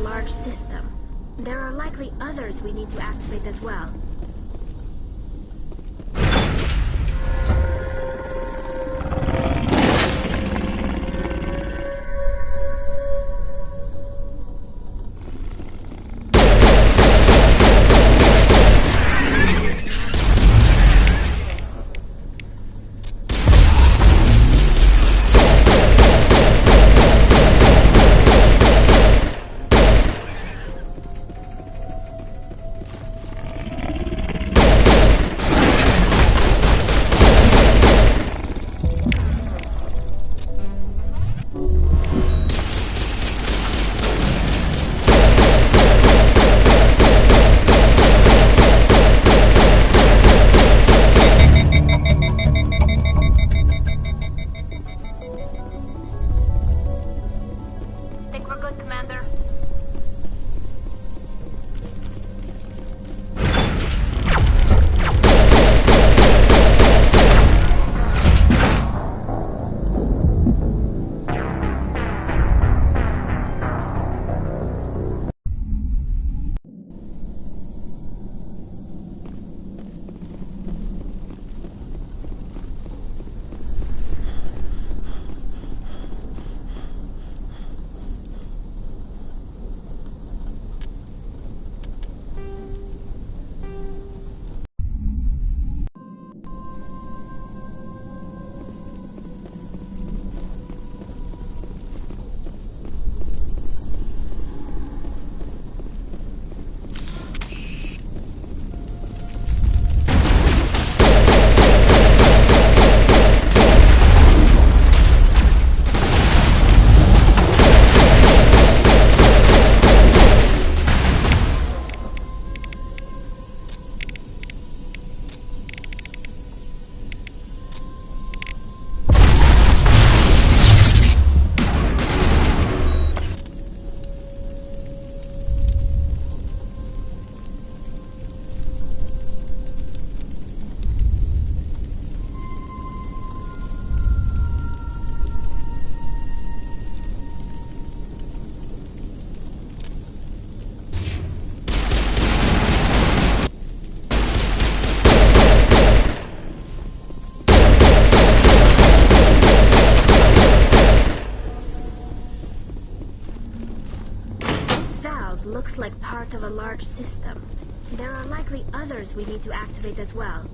large system. There are likely others we need to activate as well. Looks like part of a large system. There are likely others we need to activate as well.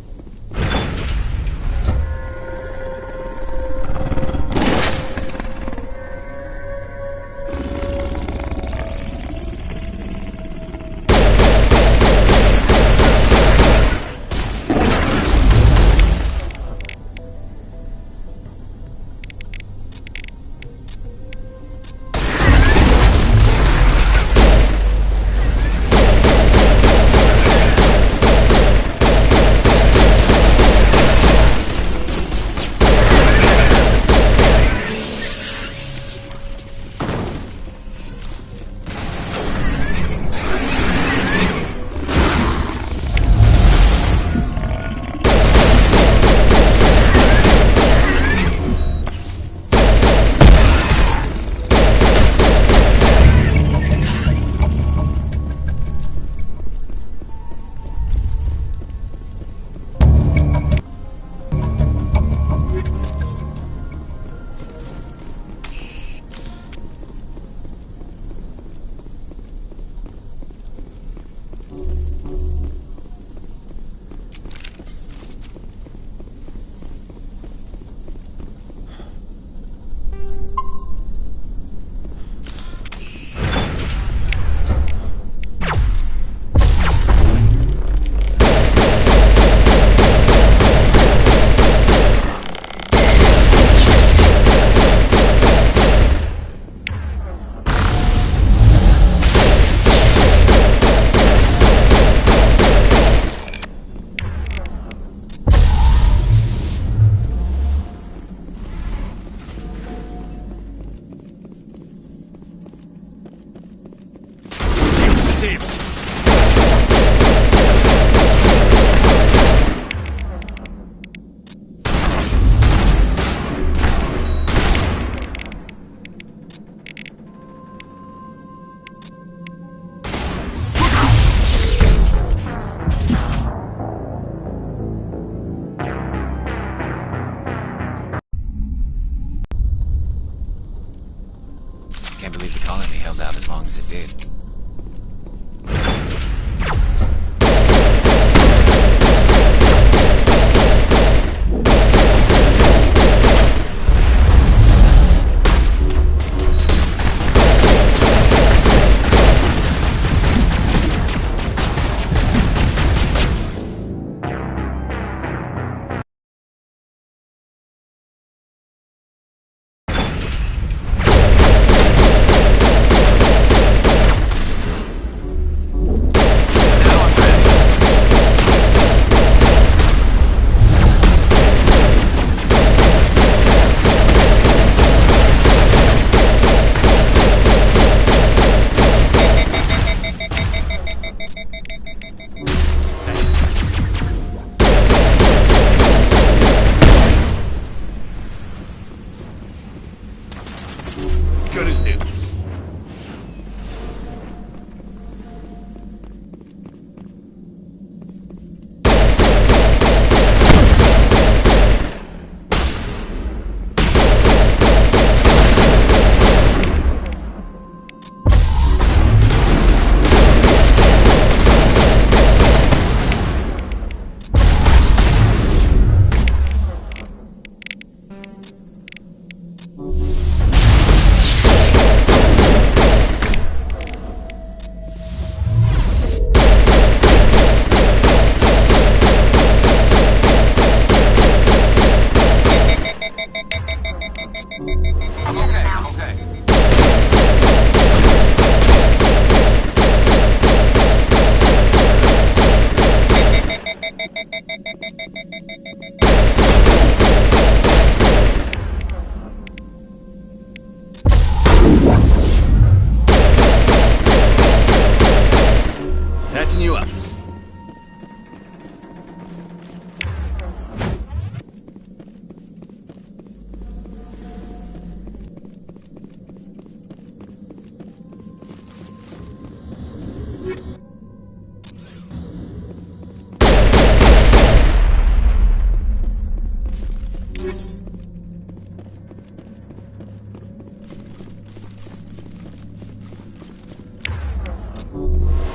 patching you up.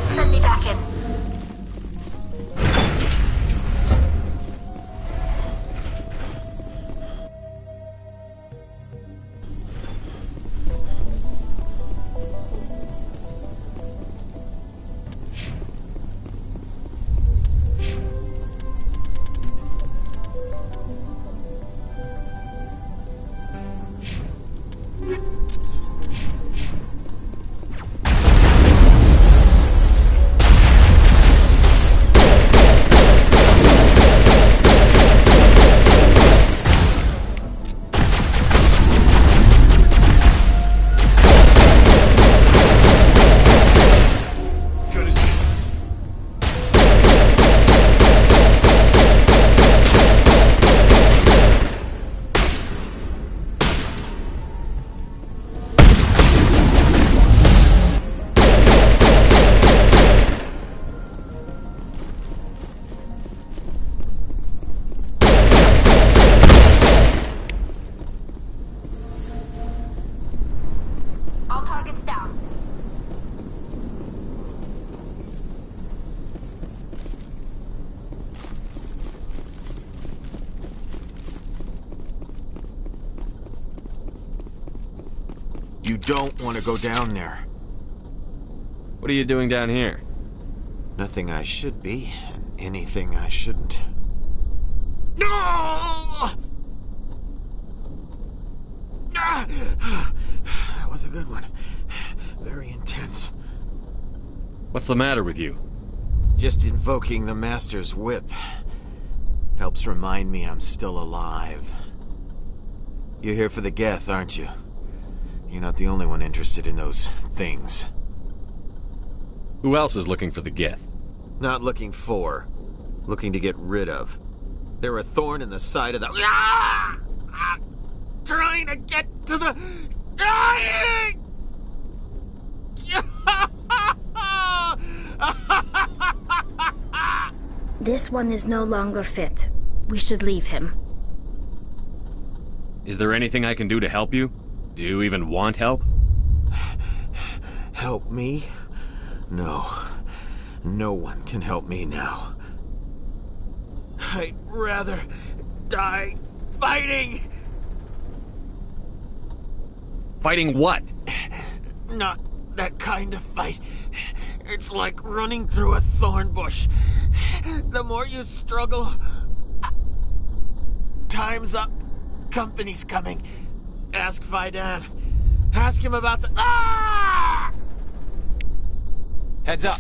Send me back in. Good as new. All targets down. You don't want to go down there. What are you doing down here? Nothing I should be, and anything I shouldn't. No! That was a good one. Very intense. What's the matter with you? Just invoking the Master's whip helps remind me I'm still alive. You're here for the Geth, aren't you? You're not the only one interested in those things. Who else is looking for the Geth? Not looking for, looking to get rid of. They're a thorn in the side of the... Ah! Ah! Trying to get to the... This one is no longer fit. We should leave him. Is there anything I can do to help you? Do you even want help? Help me? No. No one can help me now. I'd rather die fighting! Fighting what? Not that kind of fight. It's like running through a thorn bush. The more you struggle... Time's up. Company's coming. Ask Faidan. Ask him about the... Ah! Heads up.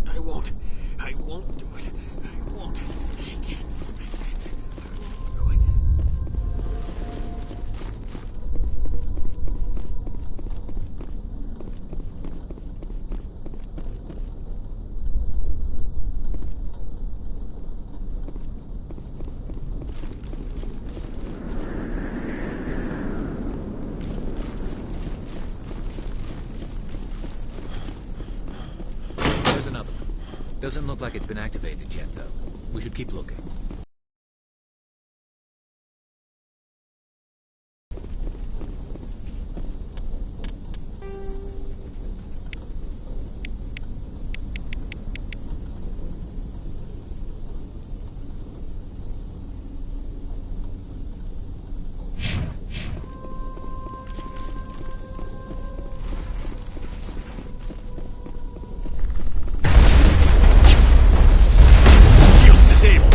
I won't. I won't do it. I won't. I can't. I won't do it. There's another one. Doesn't look like it's been activated yet, though. We should keep looking. Shields disabled.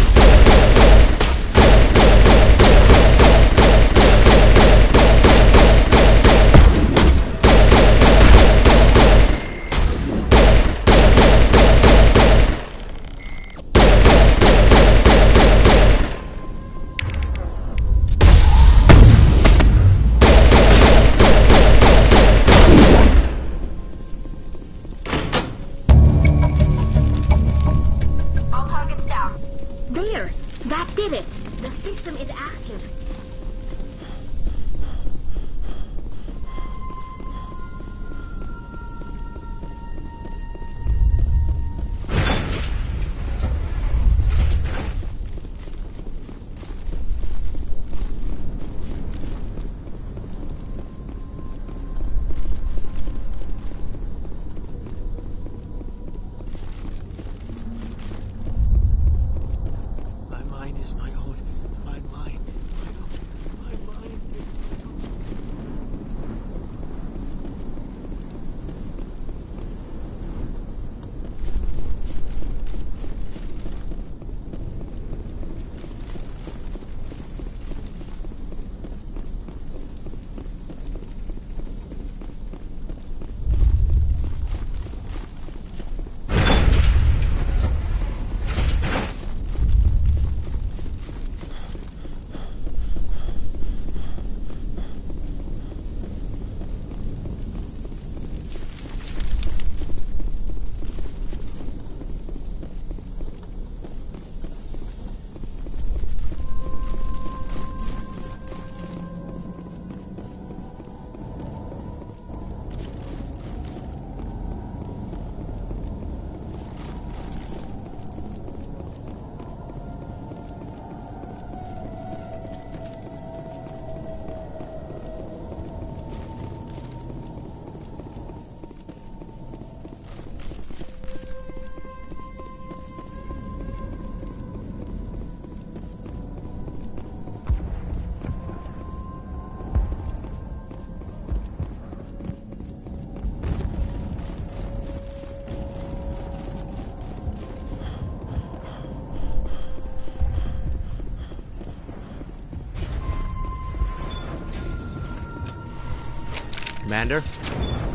Commander,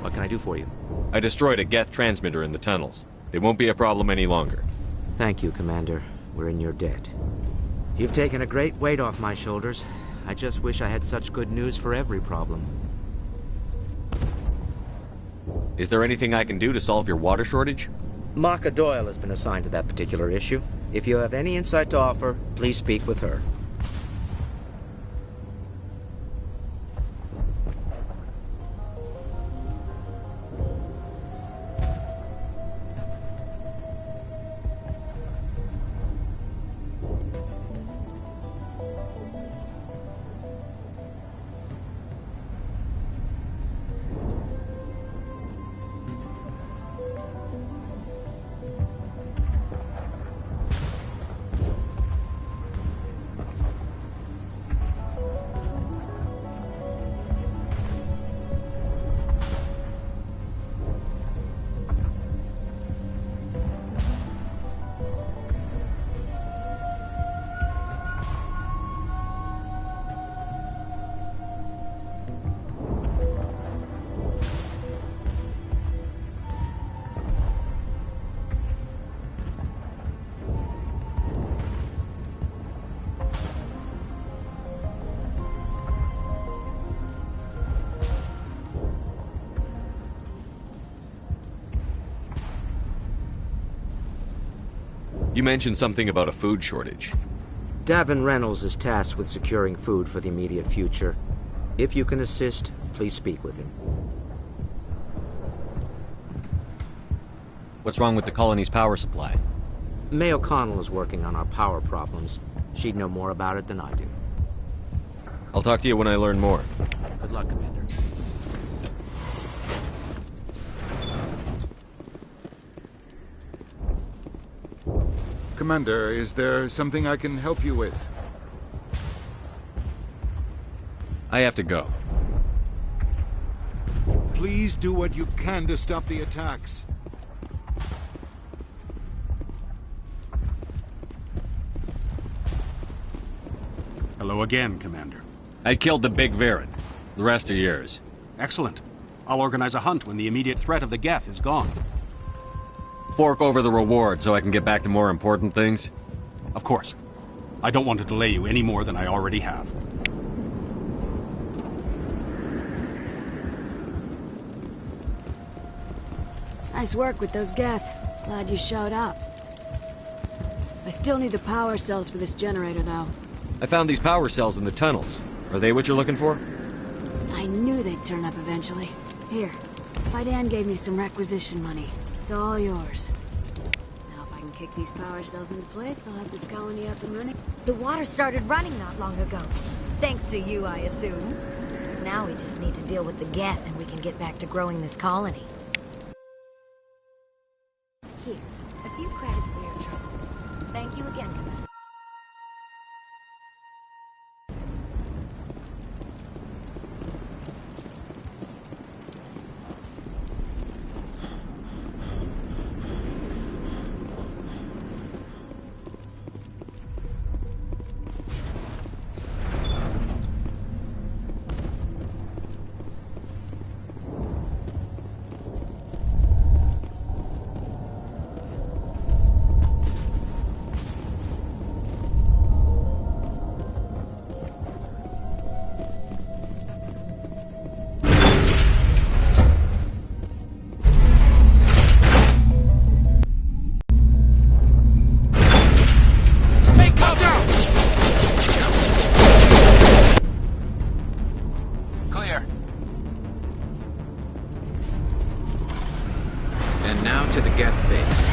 what can I do for you? I destroyed a Geth transmitter in the tunnels. They won't be a problem any longer. Thank you, Commander. We're in your debt. You've taken a great weight off my shoulders. I just wish I had such good news for every problem. Is there anything I can do to solve your water shortage? Maka Doyle has been assigned to that particular issue. If you have any insight to offer, please speak with her. You mentioned something about a food shortage. Davin Reynolds is tasked with securing food for the immediate future. If you can assist, please speak with him. What's wrong with the colony's power supply? May O'Connell is working on our power problems. She'd know more about it than I do. I'll talk to you when I learn more. Good luck, Commander. Commander, is there something I can help you with? I have to go. Please do what you can to stop the attacks. Hello again, Commander. I killed the big Varen. The rest are yours. Excellent. I'll organize a hunt when the immediate threat of the Geth is gone. Fork over the reward so I can get back to more important things? Of course. I don't want to delay you any more than I already have. Nice work with those Geth. Glad you showed up. I still need the power cells for this generator, though. I found these power cells in the tunnels. Are they what you're looking for? I knew they'd turn up eventually. Here, Fidan gave me some requisition money. It's all yours. Now if I can kick these power cells into place, I'll have this colony up and running. The water started running not long ago. Thanks to you, I assume. Now we just need to deal with the Geth and we can get back to growing this colony. Here, a few credits for your trouble. Thank you again, Commander. And now to the Geth base.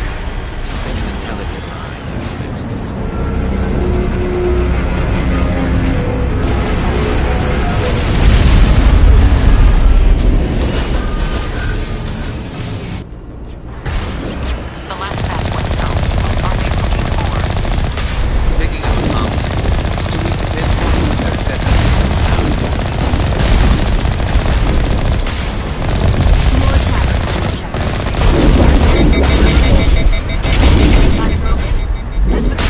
Something an intelligent mind expects to see. The last batch went south. What are we looking for? Picking up a mouse. It's too weak to pinpoint their depth. More attacks on the shadow. Side rocket. Just for the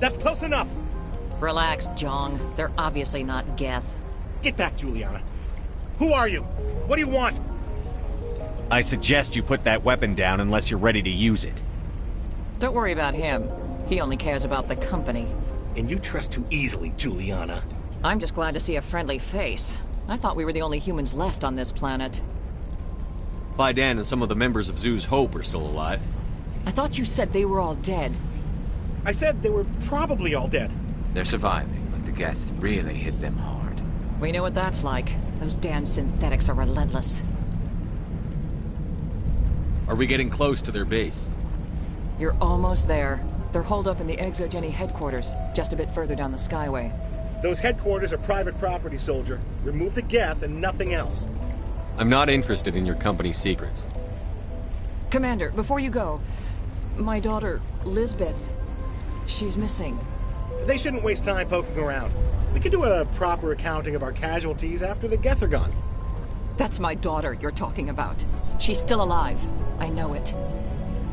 That's close enough! Relax, Jong. They're obviously not Geth. Get back, Juliana. Who are you? What do you want? I suggest you put that weapon down unless you're ready to use it. Don't worry about him. He only cares about the company. And you trust too easily, Juliana. I'm just glad to see a friendly face. I thought we were the only humans left on this planet. Faidan and some of the members of Zoo's Hope are still alive. I thought you said they were all dead. I said they were probably all dead. They're surviving, but the Geth really hit them hard. We know what that's like. Those damn synthetics are relentless. Are we getting close to their base? You're almost there. They're holed up in the Exogeny headquarters, just a bit further down the Skyway. Those headquarters are private property, soldier. Remove the Geth and nothing else. I'm not interested in your company's secrets. Commander, before you go, my daughter, Lisbeth, she's missing. They shouldn't waste time poking around. We can do a proper accounting of our casualties after the Geth are gone. That's my daughter you're talking about. She's still alive. I know it.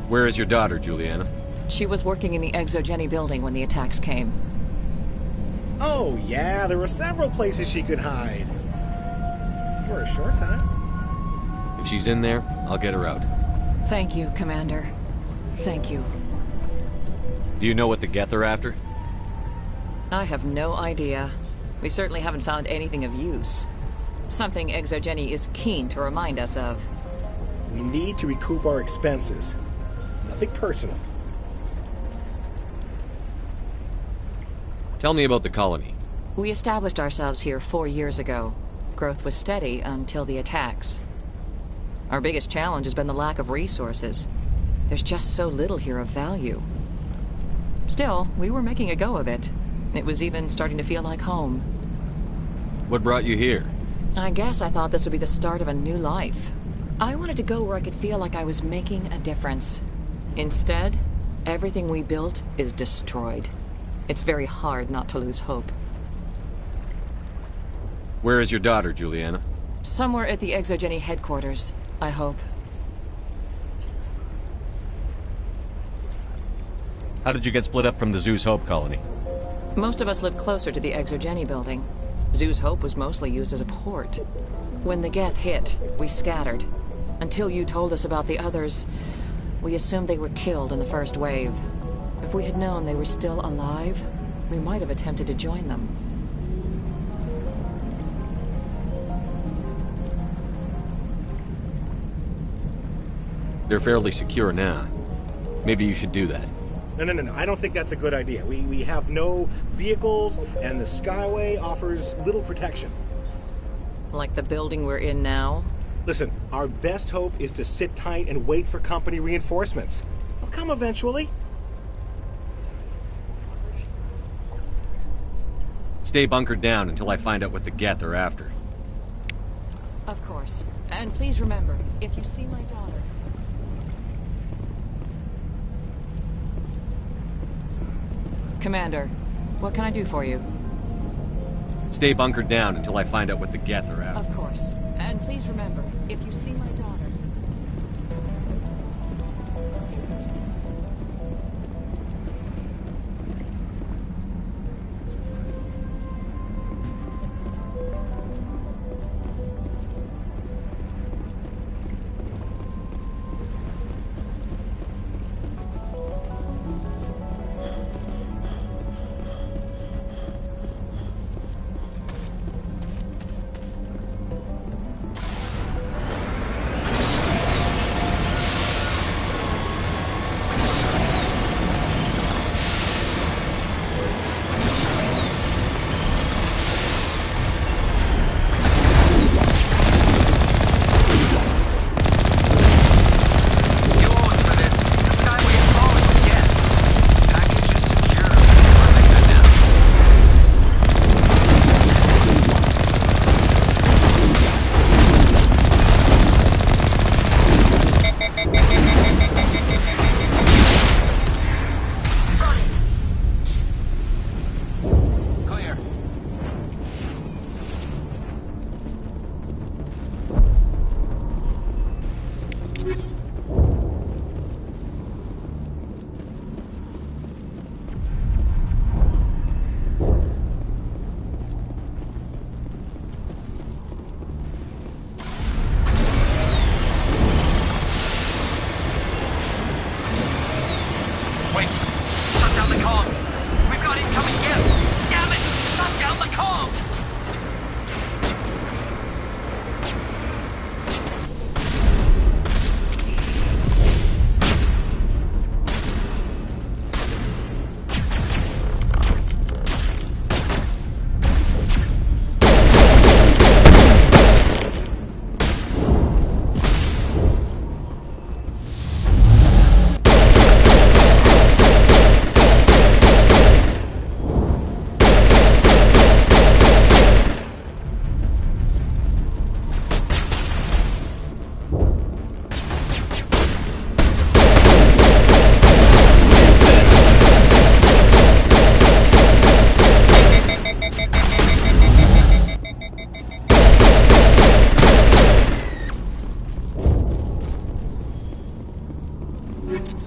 Where is your daughter, Juliana? She was working in the Exogeny building when the attacks came. Oh, yeah, there were several places she could hide. For a short time. If she's in there, I'll get her out. Thank you, Commander. Thank you. Do you know what the Geth are after? I have no idea. We certainly haven't found anything of use. Something Exogeny is keen to remind us of. We need to recoup our expenses. It's nothing personal. Tell me about the colony. We established ourselves here 4 years ago. Growth was steady until the attacks. Our biggest challenge has been the lack of resources. There's just so little here of value. Still, we were making a go of it. It was even starting to feel like home. What brought you here? I guess I thought this would be the start of a new life. I wanted to go where I could feel like I was making a difference. Instead, everything we built is destroyed. It's very hard not to lose hope. Where is your daughter, Juliana? Somewhere at the Exogeny headquarters, I hope. How did you get split up from the Zoo's Hope colony? Most of us lived closer to the Exogeny building. Zoo's Hope was mostly used as a port. When the Geth hit, we scattered. Until you told us about the others, we assumed they were killed in the first wave. If we had known they were still alive, we might have attempted to join them. They're fairly secure now. Maybe you should do that. No. I don't think that's a good idea. We have no vehicles, and the Skyway offers little protection. Like the building we're in now? Listen, our best hope is to sit tight and wait for company reinforcements. They'll come eventually. Stay bunkered down until I find out what the Geth are after. Of course. And please remember, if you see my daughter... Commander, what can I do for you? Stay bunkered down until I find out what the Geth are after. Of course. And please remember, if you see my daughter...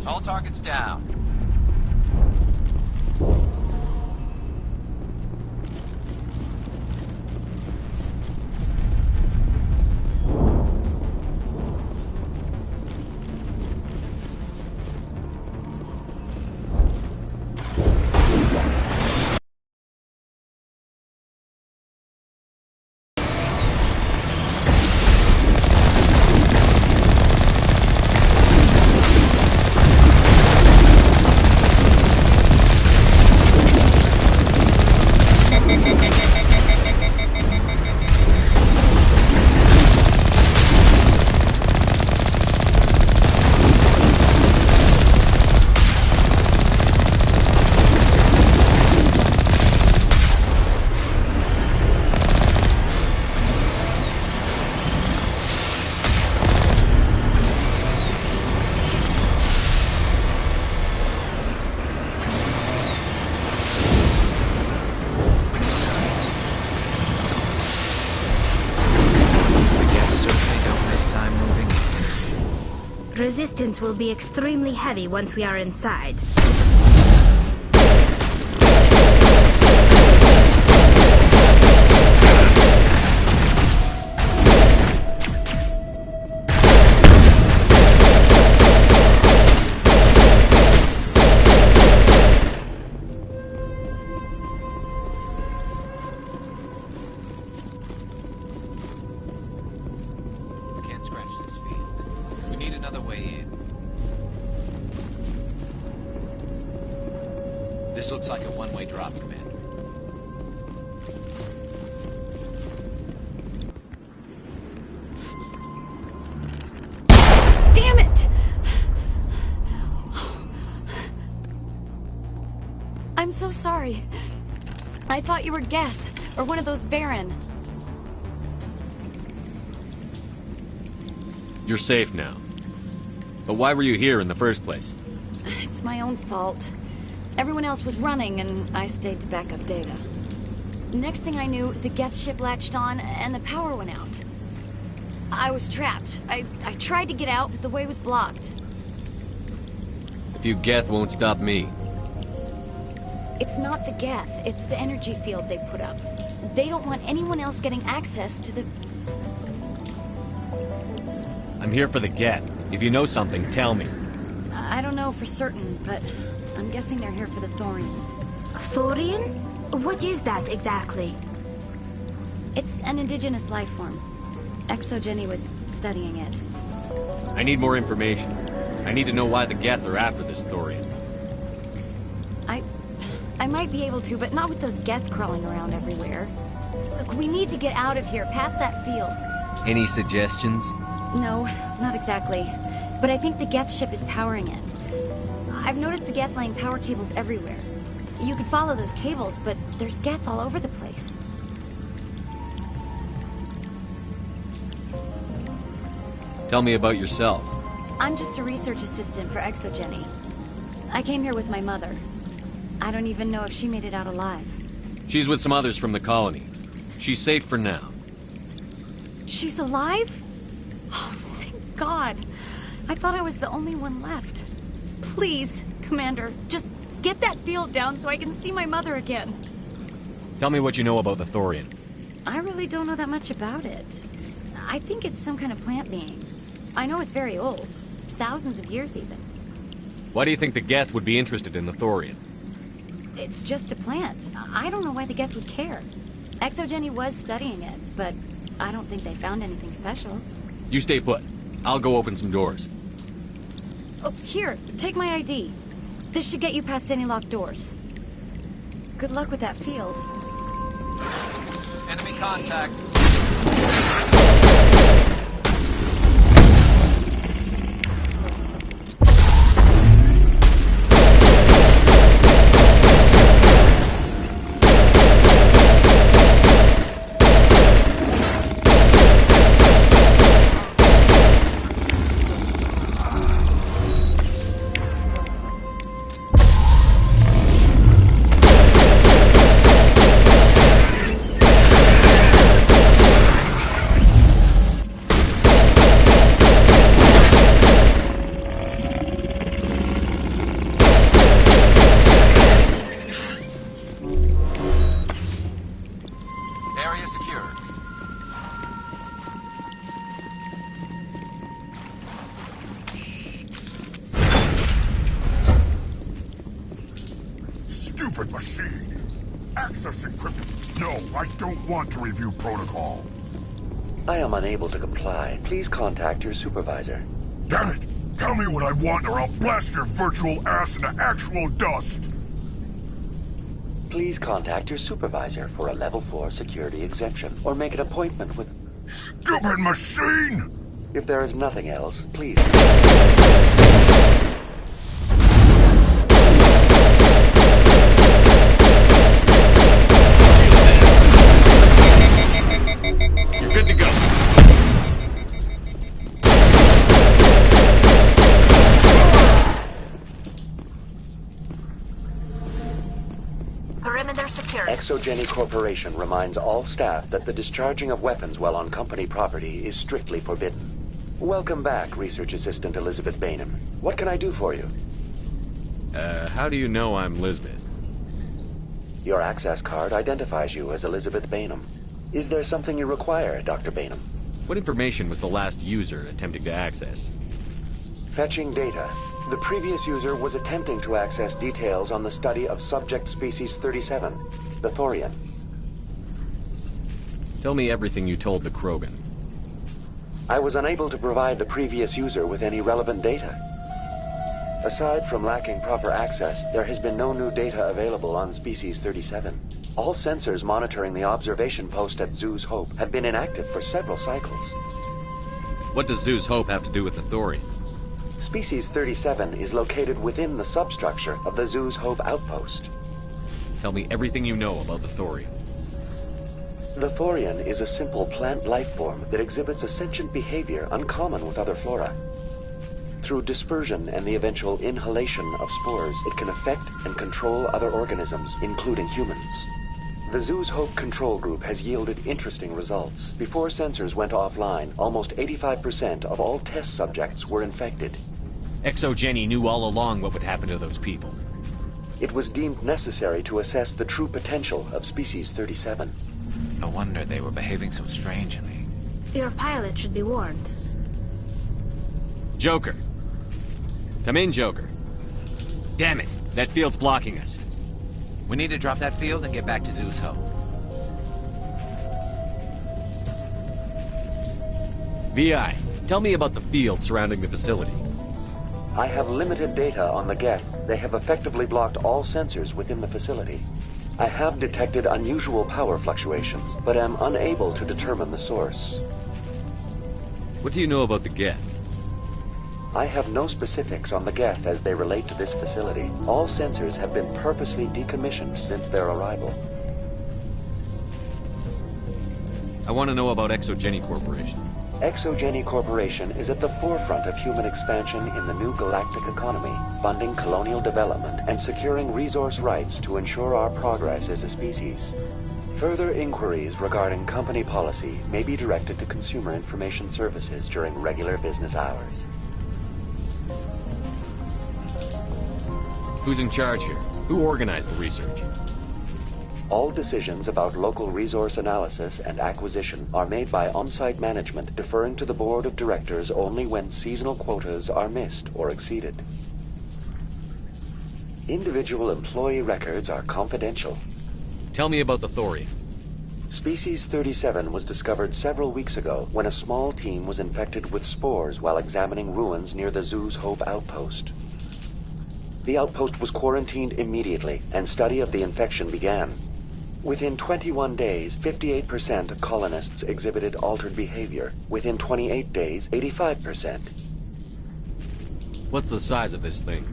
All targets down. Resistance will be extremely heavy once we are inside. Can't scratch this field. We need another way in. This looks like a one-way drop, Commander. Damn it! I'm so sorry. I thought you were Geth, or one of those Varen. You're safe now. But why were you here in the first place? It's my own fault. Everyone else was running, and I stayed to back up data. Next thing I knew, the Geth ship latched on, and the power went out. I was trapped. I tried to get out, but the way was blocked. If you Geth won't stop me. It's not the Geth, it's the energy field they put up. They don't want anyone else getting access to the... I'm here for the Geth. If you know something, tell me. I don't know for certain, but I'm guessing they're here for the Thorian. Thorian? What is that exactly? It's an indigenous life form. Exogeny was studying it. I need more information. I need to know why the Geth are after this Thorian. I might be able to, but not with those Geth crawling around everywhere. Look, we need to get out of here, past that field. Any suggestions? No, not exactly. But I think the Geth ship is powering it. I've noticed the Geth laying power cables everywhere. You could follow those cables, but there's Geth all over the place. Tell me about yourself. I'm just a research assistant for Exogeny. I came here with my mother. I don't even know if she made it out alive. She's with some others from the colony. She's safe for now. She's alive? Oh, thank God. I thought I was the only one left. Please, Commander, just get that field down so I can see my mother again. Tell me what you know about the Thorian. I really don't know that much about it. I think it's some kind of plant being. I know it's very old. Thousands of years, even. Why do you think the Geth would be interested in the Thorian? It's just a plant. I don't know why the Geth would care. Exogeny was studying it, but I don't think they found anything special. You stay put. I'll go open some doors. Oh, here, take my ID. This should get you past any locked doors. Good luck with that field. Enemy contact. Stupid machine! Access encrypted. No, I don't want to review protocol. I am unable to comply. Please contact your supervisor. Damn it! Tell me what I want or I'll blast your virtual ass into actual dust! Please contact your supervisor for a level 4 security exemption, or make an appointment with... Stupid machine! If there is nothing else, please... You're good to go. Perimeter secured. Exogeny Corporation reminds all staff that the discharging of weapons while on company property is strictly forbidden. Welcome back, Research Assistant Elizabeth Bainham. What can I do for you? How do you know I'm Lisbeth? Your access card identifies you as Elizabeth Bainham. Is there something you require, Dr. Bainham? What information was the last user attempting to access? Fetching data. The previous user was attempting to access details on the study of subject species 37, the Thorian. Tell me everything you told the Krogan. I was unable to provide the previous user with any relevant data. Aside from lacking proper access, there has been no new data available on species 37. All sensors monitoring the observation post at Zoo's Hope have been inactive for several cycles. What does Zoo's Hope have to do with the Thorian? Species 37 is located within the substructure of the Zoo's Hope outpost. Tell me everything you know about the Thorian. The Thorian is a simple plant life form that exhibits a sentient behavior uncommon with other flora. Through dispersion and the eventual inhalation of spores, it can affect and control other organisms, including humans. The Zoo's Hope control group has yielded interesting results. Before sensors went offline, almost 85% of all test subjects were infected. Exogeny knew all along what would happen to those people. It was deemed necessary to assess the true potential of species 37. No wonder they were behaving so strangely. Your pilot should be warned. Joker. Come in, Joker. Damn it, that field's blocking us. We need to drop that field and get back to Zoo's Hope. VI, tell me about the field surrounding the facility. I have limited data on the Geth. They have effectively blocked all sensors within the facility. I have detected unusual power fluctuations, but am unable to determine the source. What do you know about the Geth? I have no specifics on the Geth as they relate to this facility. All sensors have been purposely decommissioned since their arrival. I want to know about Exogeny Corporation. Exogeny Corporation is at the forefront of human expansion in the new galactic economy, funding colonial development and securing resource rights to ensure our progress as a species. Further inquiries regarding company policy may be directed to Consumer Information Services during regular business hours. Who's in charge here? Who organized the research? All decisions about local resource analysis and acquisition are made by on-site management, deferring to the board of directors only when seasonal quotas are missed or exceeded. Individual employee records are confidential. Tell me about the Thorian. Species 37 was discovered several weeks ago when a small team was infected with spores while examining ruins near the Zoo's Hope outpost. The outpost was quarantined immediately, and study of the infection began. Within 21 days, 58% of colonists exhibited altered behavior. Within 28 days, 85%. What's the size of this thing?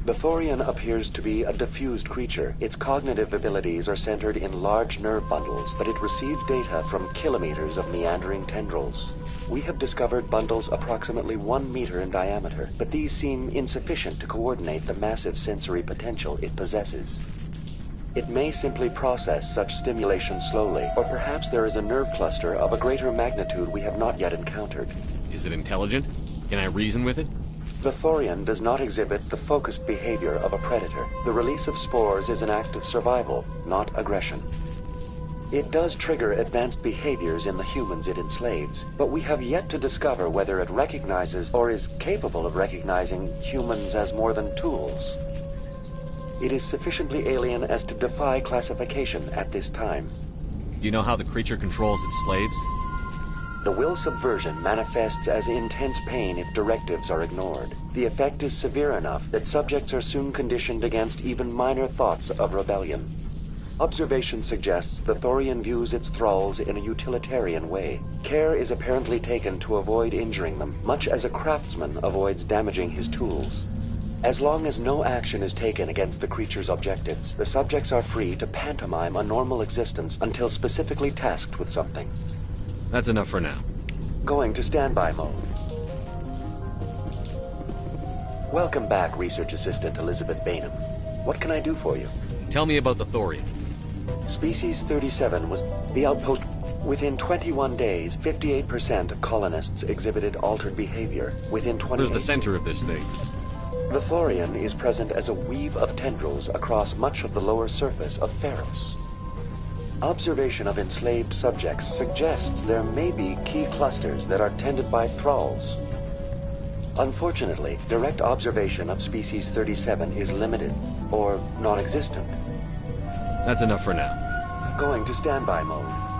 The Thorian appears to be a diffused creature. Its cognitive abilities are centered in large nerve bundles, but it receives data from kilometers of meandering tendrils. We have discovered bundles approximately 1 meter in diameter, but these seem insufficient to coordinate the massive sensory potential it possesses. It may simply process such stimulation slowly, or perhaps there is a nerve cluster of a greater magnitude we have not yet encountered. Is it intelligent? Can I reason with it? The Thorian does not exhibit the focused behavior of a predator. The release of spores is an act of survival, not aggression. It does trigger advanced behaviors in the humans it enslaves, but we have yet to discover whether it recognizes or is capable of recognizing humans as more than tools. It is sufficiently alien as to defy classification at this time. Do you know how the creature controls its slaves? The will subversion manifests as intense pain if directives are ignored. The effect is severe enough that subjects are soon conditioned against even minor thoughts of rebellion. Observation suggests the Thorian views its thralls in a utilitarian way. Care is apparently taken to avoid injuring them, much as a craftsman avoids damaging his tools. As long as no action is taken against the creature's objectives, the subjects are free to pantomime a normal existence until specifically tasked with something. That's enough for now. Going to standby mode. Welcome back, Research Assistant Elizabeth Bainham. What can I do for you? Tell me about the Thorian. Species 37 was the outpost. Within 21 days, 58% of colonists exhibited altered behavior. Within 28... Where's the center of this thing? The Thorian is present as a weave of tendrils across much of the lower surface of Pharos. Observation of enslaved subjects suggests there may be key clusters that are tended by thralls. Unfortunately, direct observation of species 37 is limited, or non-existent. That's enough for now. Going to standby mode.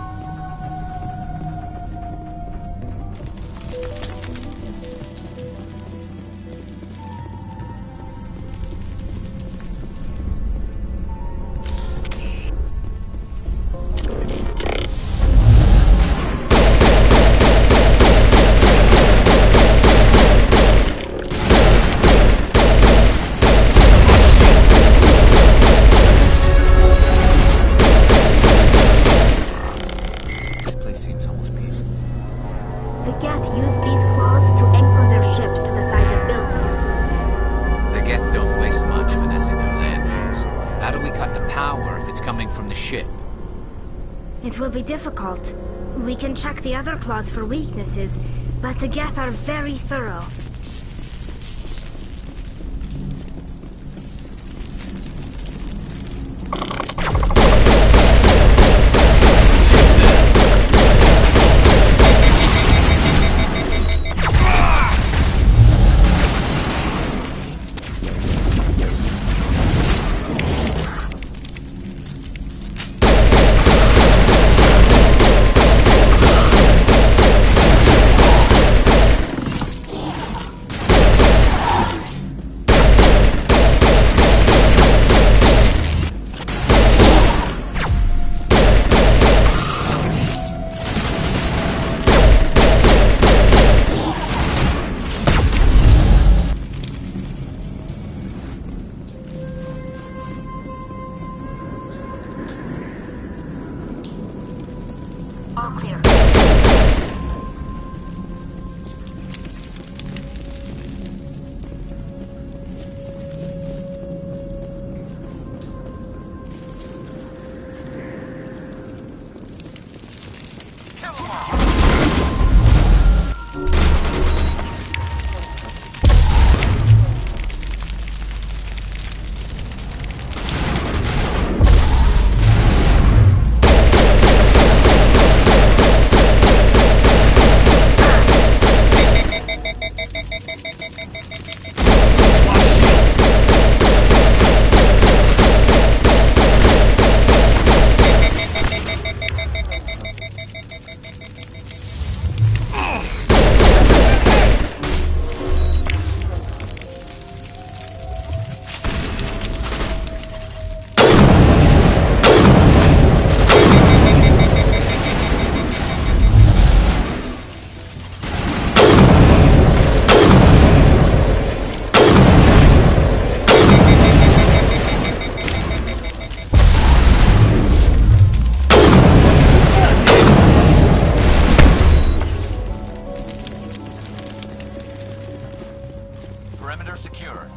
It will be difficult. We can check the other claws for weaknesses, but the Geth are very thorough. All clear. Perimeter secure.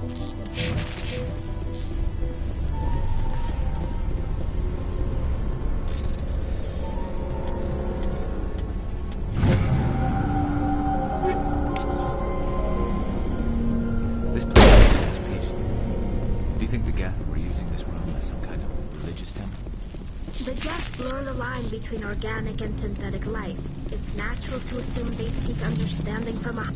This place is peaceful. Do you think the Geth were using this realm as some kind of religious temple? The Geth blur the line between organic and synthetic life. It's natural to assume they seek understanding from a...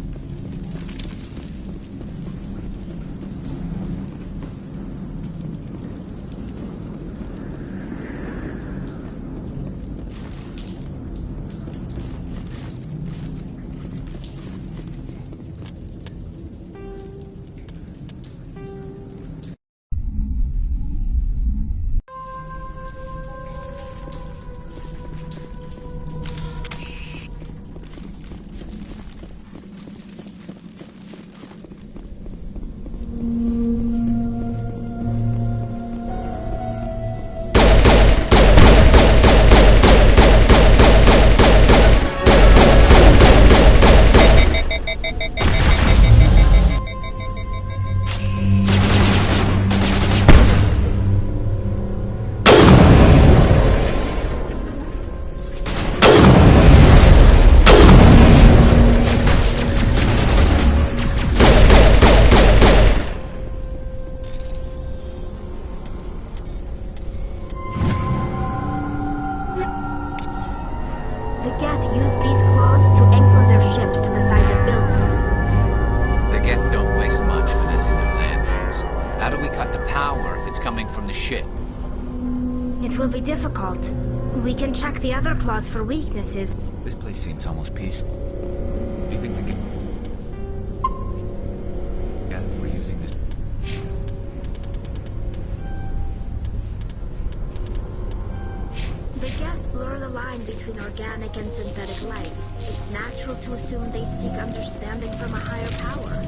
The Geth use these claws to anchor their ships to the sides of buildings. The Geth don't waste much finessing their landings. How do we cut the power if it's coming from the ship? It will be difficult. We can check the other claws for weaknesses. This place seems almost peaceful. Do you think the Geth were using this? The Geth blur the line between organic and synthetic life. It's natural to assume they seek understanding from a higher power.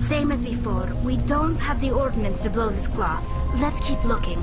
Same as before. We don't have the ordnance to blow this claw. Let's keep looking.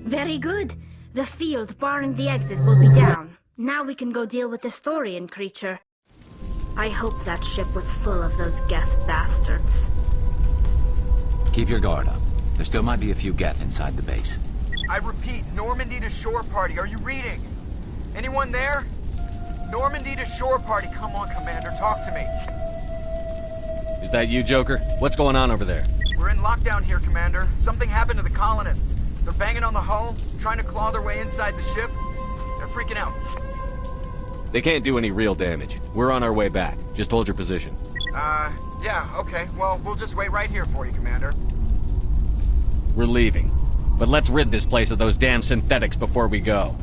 Very good. The field barring the exit will be down. Now we can go deal with the Storian creature. I hope that ship was full of those Geth bastards. Keep your guard up. There still might be a few Geth inside the base. I repeat, Normandy to shore party. Are you reading? Anyone there? Normandy to shore party. Come on, Commander. Talk to me. Is that you, Joker? What's going on over there? We're in lockdown here, Commander. Something happened to the colonists. They're banging on the hull, trying to claw their way inside the ship. They're freaking out. They can't do any real damage. We're on our way back. Just hold your position. Yeah, okay. Well, we'll just wait right here for you, Commander. We're leaving. But let's rid this place of those damn synthetics before we go.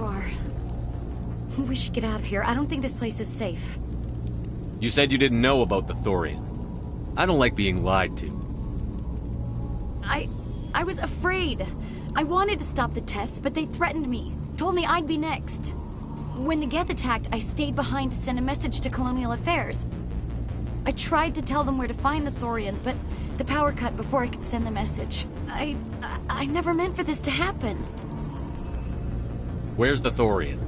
you are. We should get out of here. I don't think this place is safe. You said you didn't know about the Thorian. I don't like being lied to. I was afraid. I wanted to stop the tests, but they threatened me. Told me I'd be next. When the Geth attacked, I stayed behind to send a message to Colonial Affairs. I tried to tell them where to find the Thorian, but the power cut before I could send the message. I never meant for this to happen. Where's the Thorian?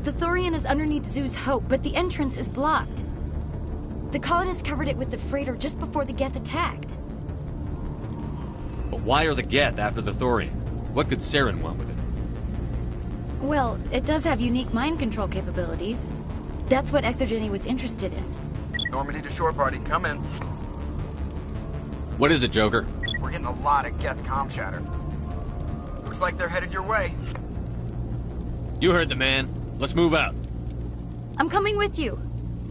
The Thorian is underneath Zoo's Hope, but the entrance is blocked. The colonists covered it with the freighter just before the Geth attacked. But why are the Geth after the Thorian? What could Saren want with it? Well, it does have unique mind control capabilities. That's what Exogeny was interested in. Normandy to shore party, come in. What is it, Joker? We're getting a lot of Geth comm chatter. Looks like they're headed your way. You heard the man. Let's move out. I'm coming with you.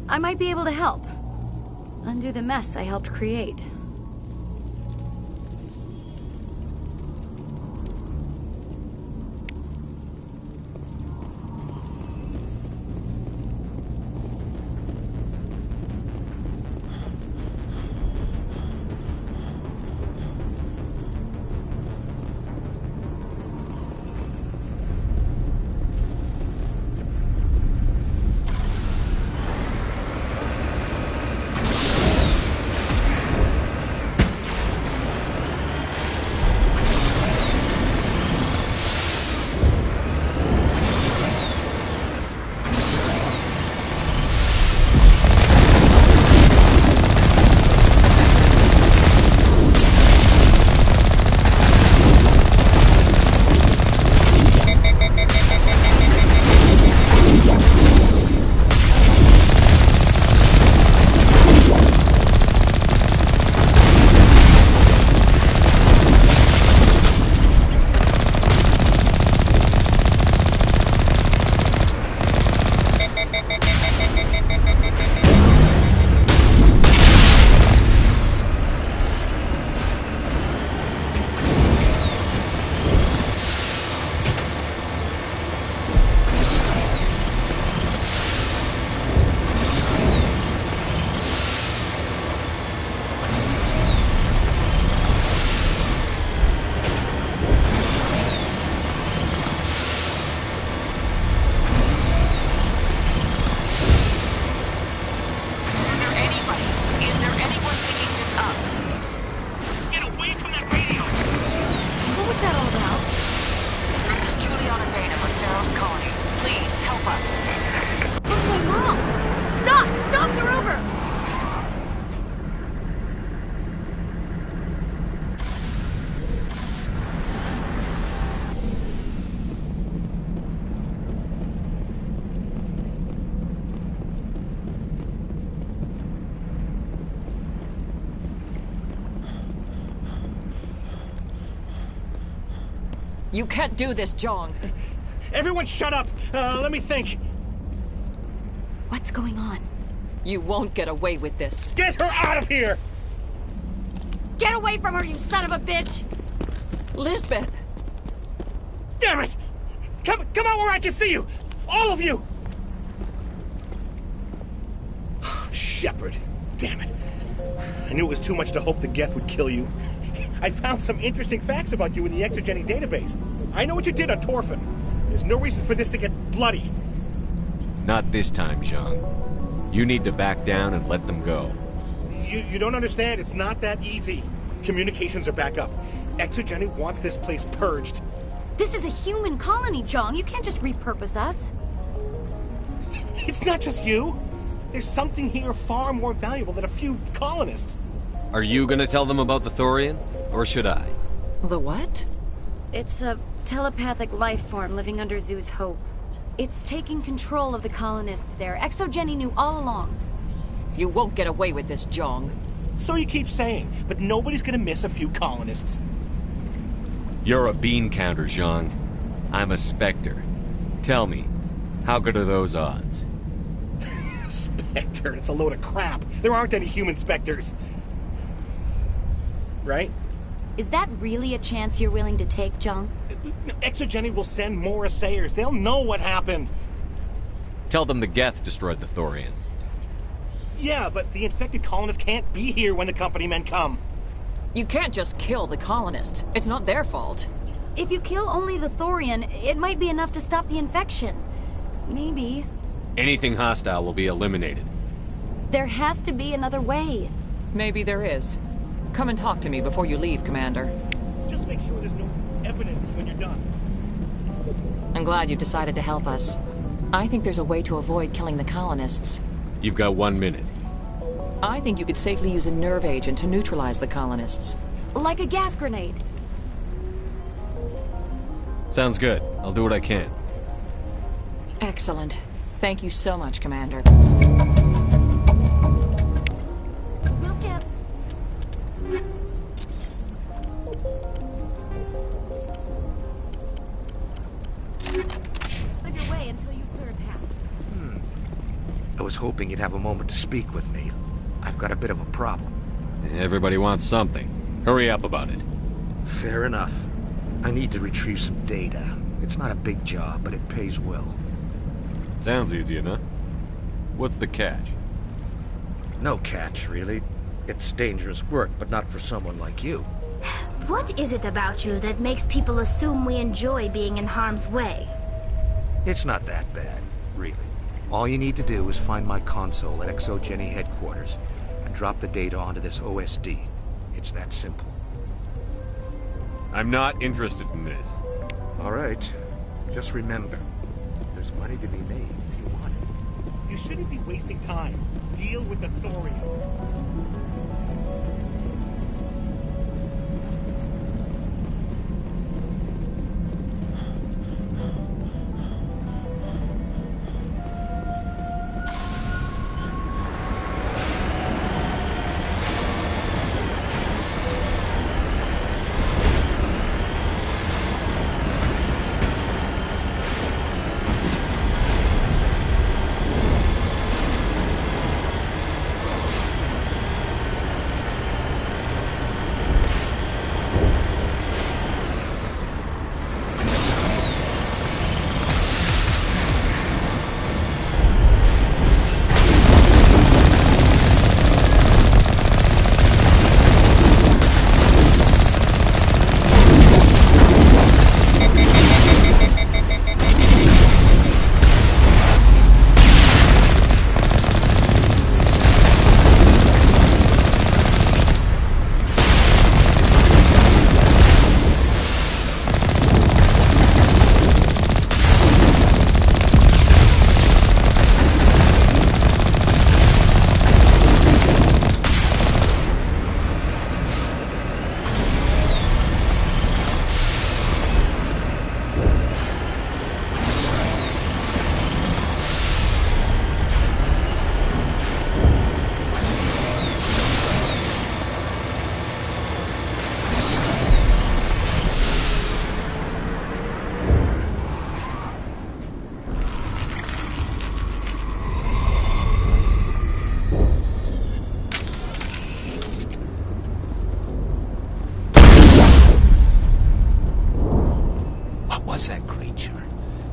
I might be able to help. Undo the mess I helped create. You can't do this, Jong. Everyone shut up! Let me think. What's going on? You won't get away with this. Get her out of here! Get away from her, you son of a bitch! Lisbeth! Damn it! Come out where I can see you! All of you! Shepard. Damn it. I knew it was too much to hope the Geth would kill you. I found some interesting facts about you in the Exogeny database. I know what you did on Torfin. There's no reason for this to get bloody. Not this time, Jean. You need to back down and let them go. You don't understand. It's not that easy. Communications are back up. Exogeny wants this place purged. This is a human colony, Jong. You can't just repurpose us. It's not just you. There's something here far more valuable than a few colonists. Are you gonna tell them about the Thorian? Or should I? The what? It's a telepathic life form living under Zoo's Hope. It's taking control of the colonists there. Exogeny knew all along. You won't get away with this, Jong. So you keep saying, but nobody's gonna miss a few colonists. You're a bean counter, Jean. I'm a Spectre. Tell me, how good are those odds? Spectre, it's a load of crap. There aren't any human Spectres. Right? Is that really a chance you're willing to take, John? Exogeny will send more assayers. They'll know what happened. Tell them the Geth destroyed the Thorian. Yeah, but the infected colonists can't be here when the company men come. You can't just kill the colonists. It's not their fault. If you kill only the Thorian, it might be enough to stop the infection. Maybe. Anything hostile will be eliminated. There has to be another way. Maybe there is. Come and talk to me before you leave, Commander. Just make sure there's no evidence when you're done. I'm glad you've decided to help us. I think there's a way to avoid killing the colonists. You've got 1 minute. I think you could safely use a nerve agent to neutralize the colonists. Like a gas grenade. Sounds good. I'll do what I can. Excellent. Thank you so much, Commander. We'll stand. On your way until you clear a path. I was hoping you'd have a moment to speak with me. I've got a bit of a problem. Everybody wants something. Hurry up about it. Fair enough. I need to retrieve some data. It's not a big job, but it pays well. Sounds easy enough. What's the catch? No catch, really. It's dangerous work, but not for someone like you. What is it about you that makes people assume we enjoy being in harm's way? It's not that bad, really. All you need to do is find my console at Exogeny headquarters and drop the data onto this OSD. It's that simple. I'm not interested in this. All right. Just remember, there's money to be made if you want it. You shouldn't be wasting time. Deal with the Thorian.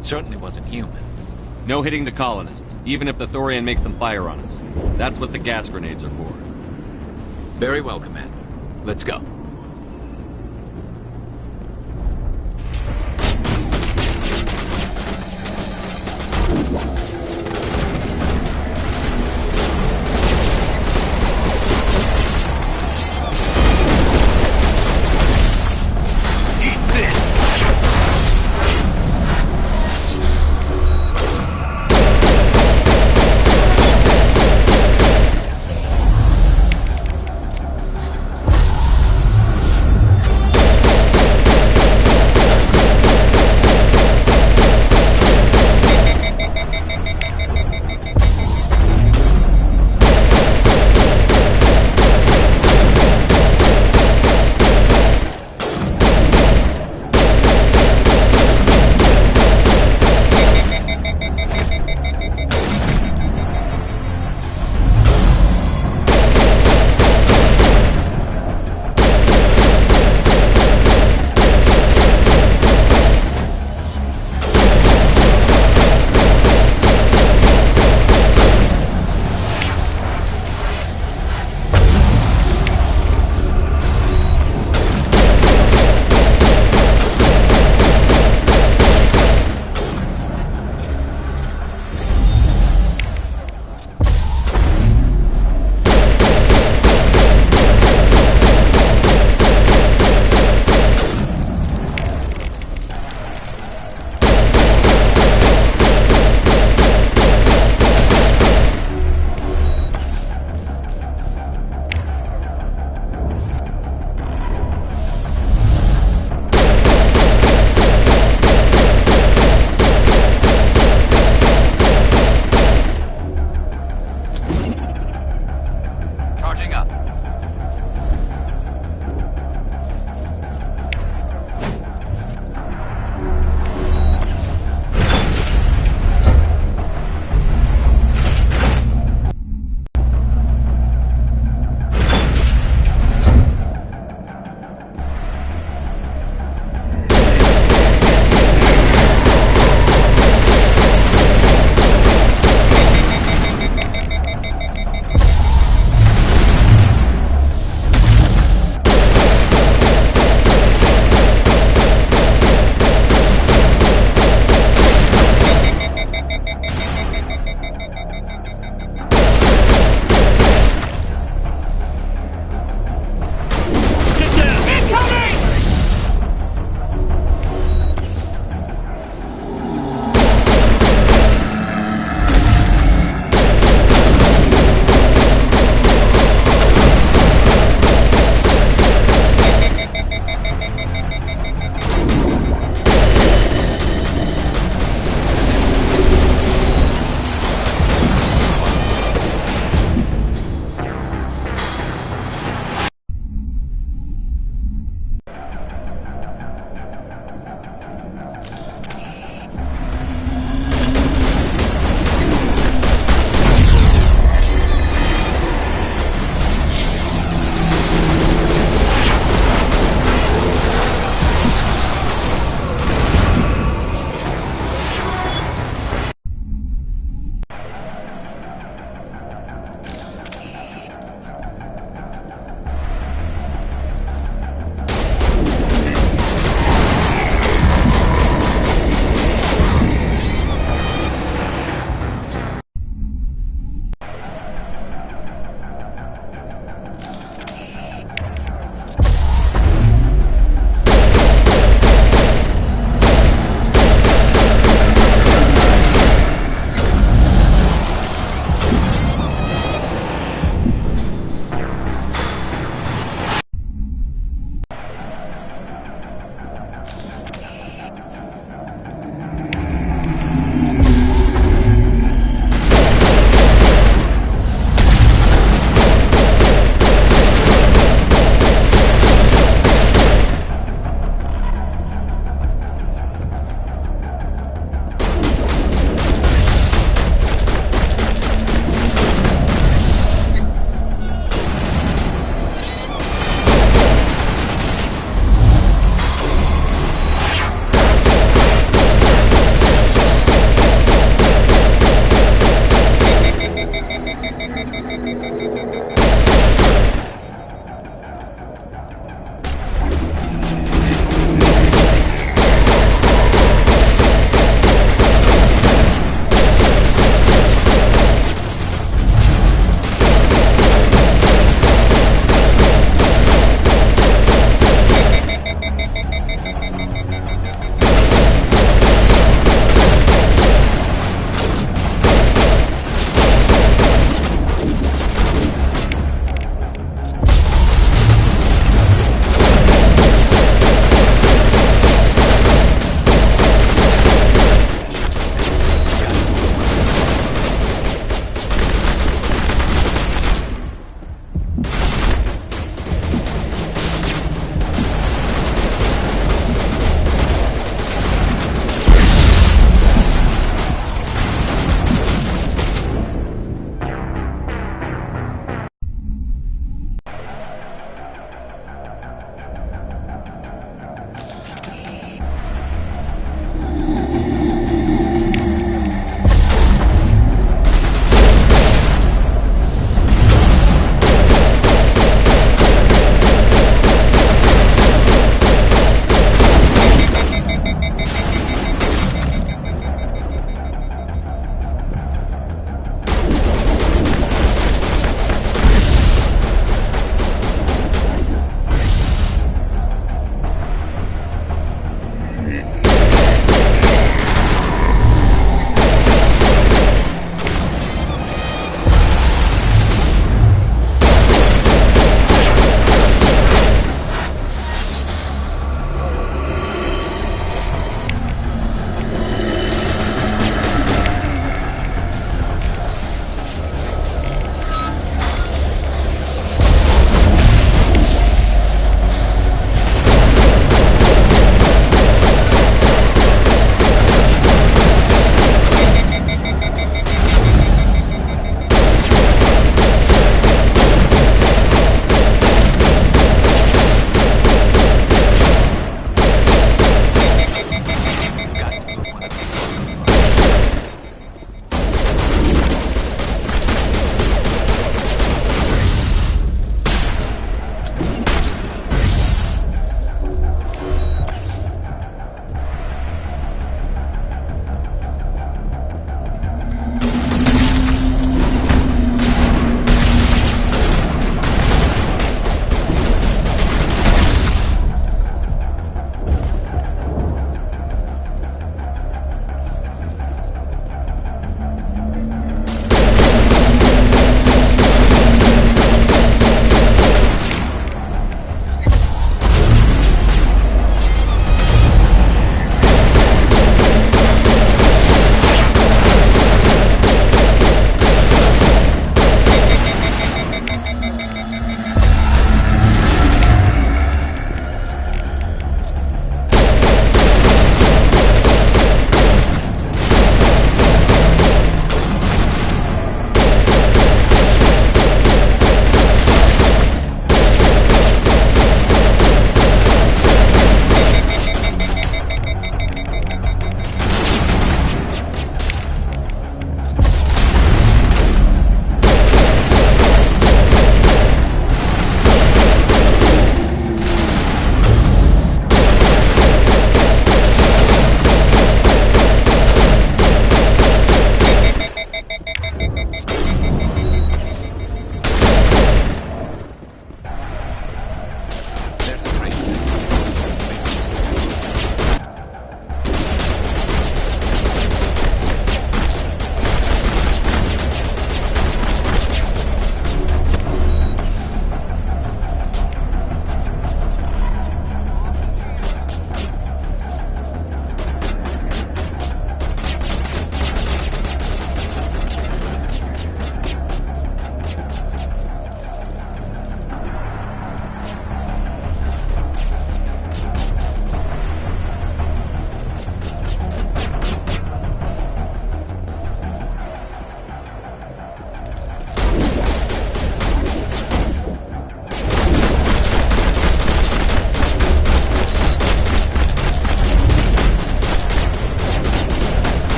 Certainly wasn't human. No hitting the colonists, even if the Thorian makes them fire on us. That's what the gas grenades are for. Very well, Commander. Let's go.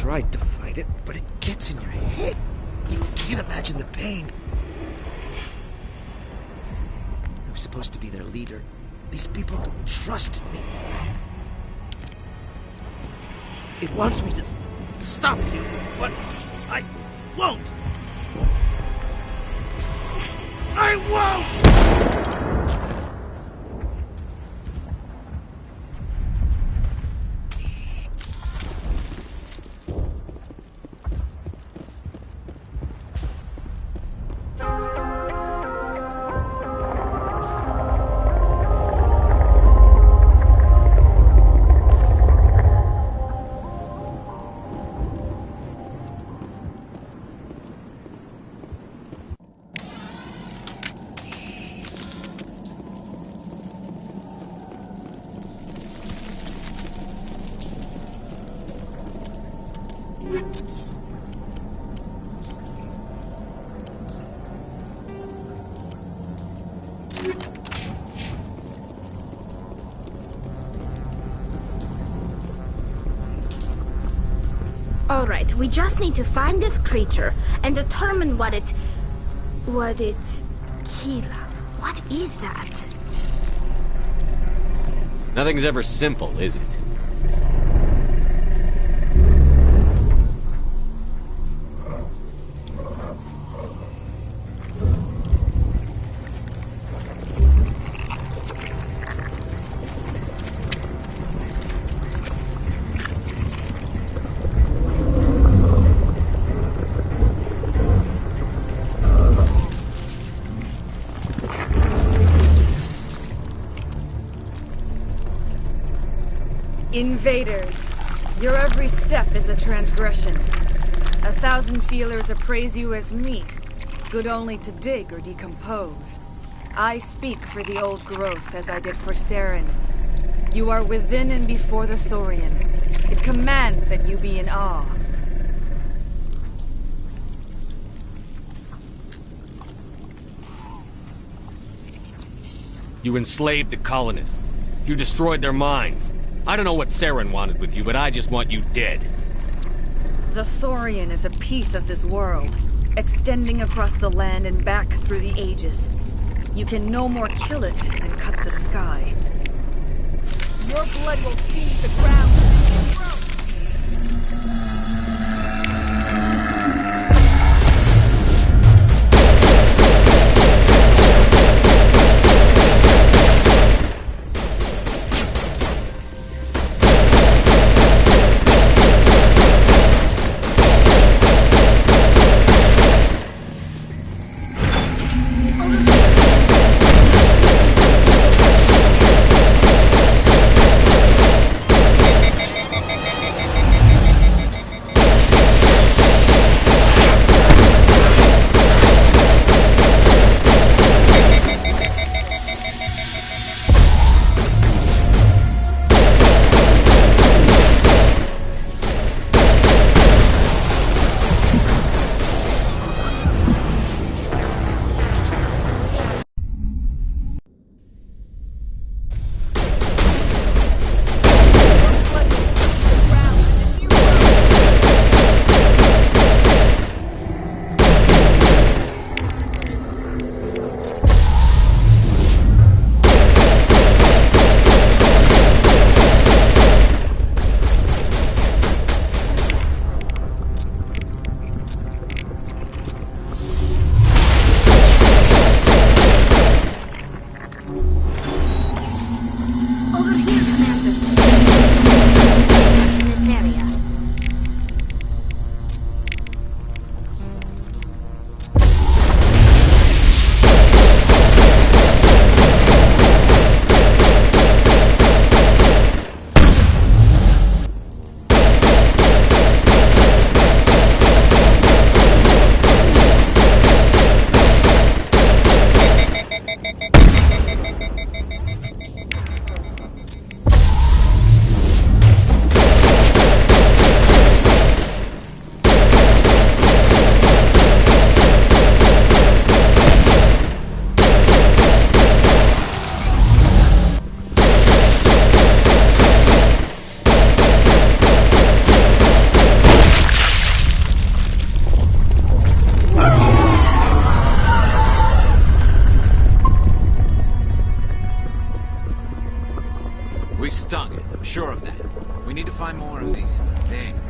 tried to fight it, but it gets in your head. You can't imagine the pain. I was supposed to be their leader. These people trusted me. It wants me to stop you, but I won't. I won't! Alright, we just need to find this creature and determine what it... Kila. What is that? Nothing's ever simple, is it? Invaders, your every step is a transgression. 1,000 feelers appraise you as meat, good only to dig or decompose. I speak for the old growth as I did for Saren. You are within and before the Thorian. It commands that you be in awe. You enslaved the colonists. You destroyed their minds. I don't know what Saren wanted with you, but I just want you dead. The Thorian is a piece of this world, extending across the land and back through the ages. You can no more kill it and cut the sky. Your blood will feed the ground. find more of these things.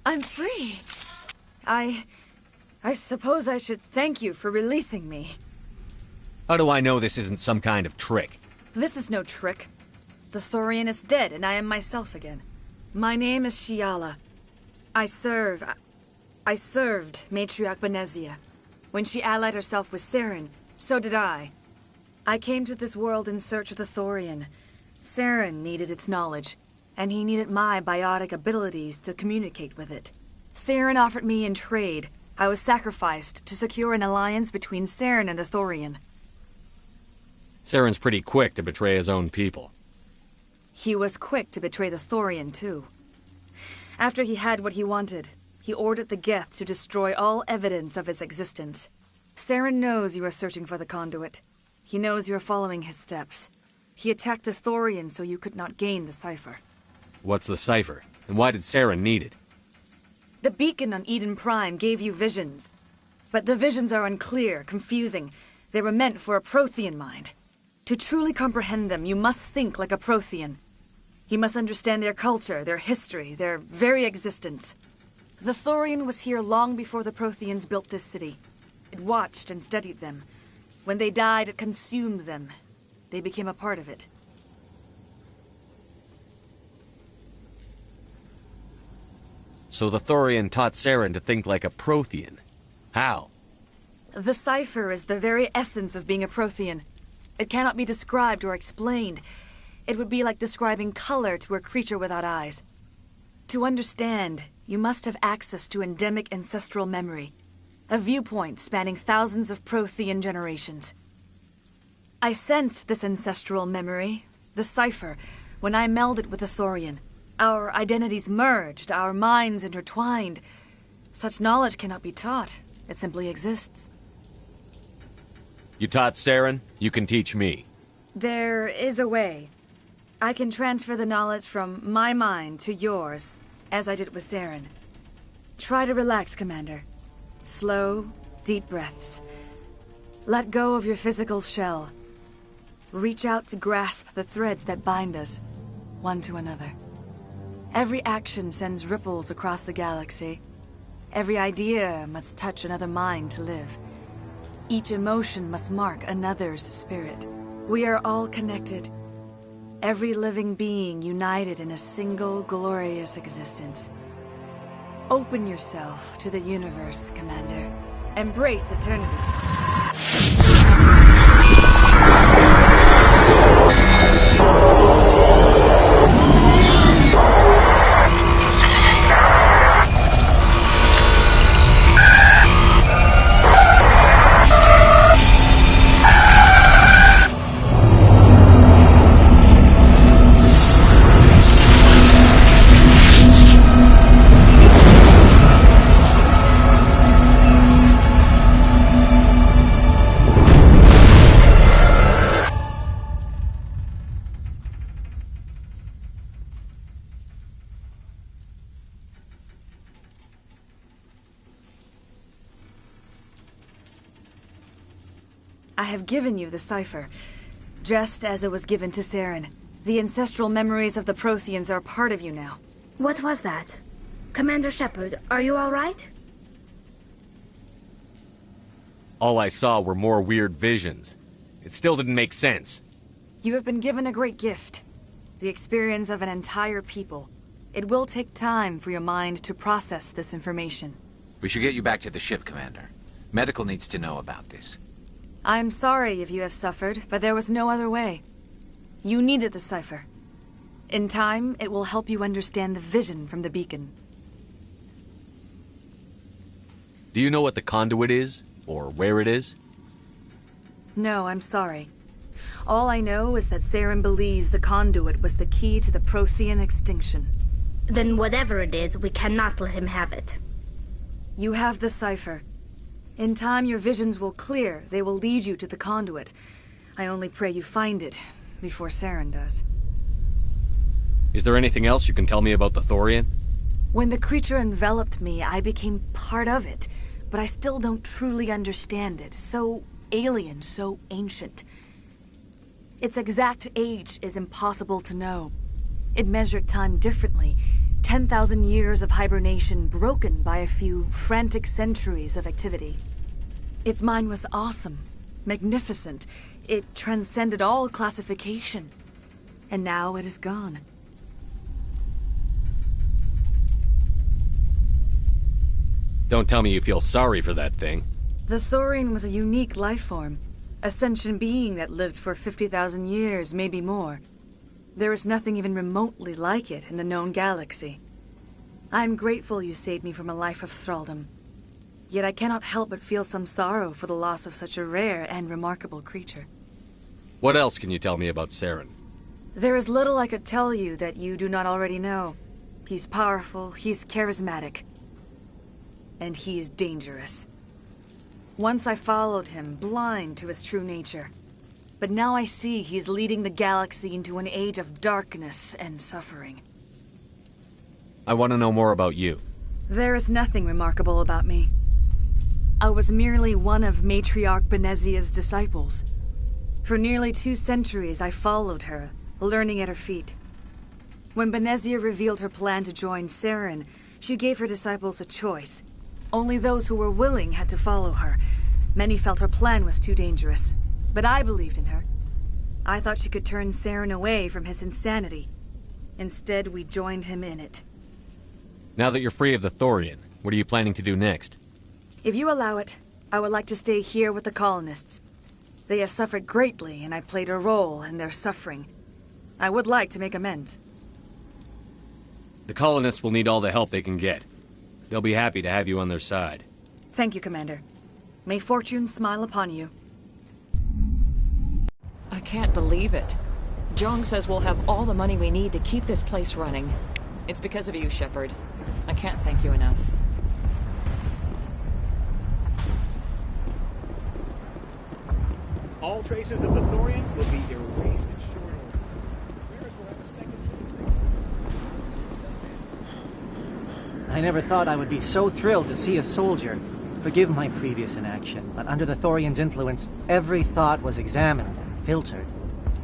I'm free. I suppose I should thank you for releasing me. How do I know this isn't some kind of trick? This is no trick. The Thorian is dead, and I am myself again. My name is Shiala. I served Matriarch Benezia. When she allied herself with Saren, so did I. I came to this world in search of the Thorian. Saren needed its knowledge, and he needed my biotic abilities to communicate with it. Saren offered me in trade. I was sacrificed to secure an alliance between Saren and the Thorian. Saren's pretty quick to betray his own people. He was quick to betray the Thorian, too. After he had what he wanted, he ordered the Geth to destroy all evidence of its existence. Saren knows you are searching for the conduit. He knows you are following his steps. He attacked the Thorian so you could not gain the cipher. What's the cipher? And why did Saren need it? The beacon on Eden Prime gave you visions. But the visions are unclear, confusing. They were meant for a Prothean mind. To truly comprehend them, you must think like a Prothean. You must understand their culture, their history, their very existence. The Thorian was here long before the Protheans built this city. It watched and studied them. When they died, it consumed them. They became a part of it. So the Thorian taught Saren to think like a Prothean. How? The cipher is the very essence of being a Prothean. It cannot be described or explained. It would be like describing color to a creature without eyes. To understand, you must have access to endemic ancestral memory, a viewpoint spanning thousands of Prothean generations. I sensed this ancestral memory, the cipher, when I melded with the Thorian. Our identities merged, our minds intertwined. Such knowledge cannot be taught. It simply exists. You taught Saren, you can teach me. There is a way. I can transfer the knowledge from my mind to yours, as I did with Saren. Try to relax, Commander. Slow, deep breaths. Let go of your physical shell. Reach out to grasp the threads that bind us, one to another. Every action sends ripples across the galaxy. Every idea must touch another mind to live. Each emotion must mark another's spirit. We are all connected. Every living being united in a single glorious existence. Open yourself to the universe, Commander. Embrace eternity. I have given you the cipher, just as it was given to Saren. The ancestral memories of the Protheans are part of you now. What was that? Commander Shepard, are you all right? All I saw were more weird visions. It still didn't make sense. You have been given a great gift. The experience of an entire people. It will take time for your mind to process this information. We should get you back to the ship, Commander. Medical needs to know about this. I'm sorry if you have suffered, but there was no other way. You needed the cipher. In time, it will help you understand the vision from the beacon. Do you know what the conduit is? Or where it is? No, I'm sorry. All I know is that Saren believes the conduit was the key to the Prothean extinction. Then whatever it is, we cannot let him have it. You have the cipher. In time, your visions will clear. They will lead you to the conduit. I only pray you find it before Saren does. Is there anything else you can tell me about the Thorian? When the creature enveloped me, I became part of it, but I still don't truly understand it. So alien, so ancient. Its exact age is impossible to know. It measured time differently. 10,000 years of hibernation broken by a few frantic centuries of activity. Its mind was awesome, magnificent. It transcended all classification. And now it is gone. Don't tell me you feel sorry for that thing. The Thorian was a unique life form. A sentient being that lived for 50,000 years, maybe more. There is nothing even remotely like it in the known galaxy. I am grateful you saved me from a life of thraldom. Yet I cannot help but feel some sorrow for the loss of such a rare and remarkable creature. What else can you tell me about Saren? There is little I could tell you that you do not already know. He's powerful, he's charismatic. And he is dangerous. Once I followed him, blind to his true nature. But now I see he's leading the galaxy into an age of darkness and suffering. I want to know more about you. There is nothing remarkable about me. I was merely one of Matriarch Benezia's disciples. For nearly 2 centuries I followed her, learning at her feet. When Benezia revealed her plan to join Saren, she gave her disciples a choice. Only those who were willing had to follow her. Many felt her plan was too dangerous, but I believed in her. I thought she could turn Saren away from his insanity. Instead, we joined him in it. Now that you're free of the Thorian, what are you planning to do next? If you allow it, I would like to stay here with the colonists. They have suffered greatly, and I played a role in their suffering. I would like to make amends. The colonists will need all the help they can get. They'll be happy to have you on their side. Thank you, Commander. May fortune smile upon you. I can't believe it. Jong says we'll have all the money we need to keep this place running. It's because of you, Shepard. I can't thank you enough. All traces of the Thorian will be erased in short order. Rares will have a second chance next time. I never thought I would be so thrilled to see a soldier. Forgive my previous inaction, but under the Thorian's influence, every thought was examined and filtered.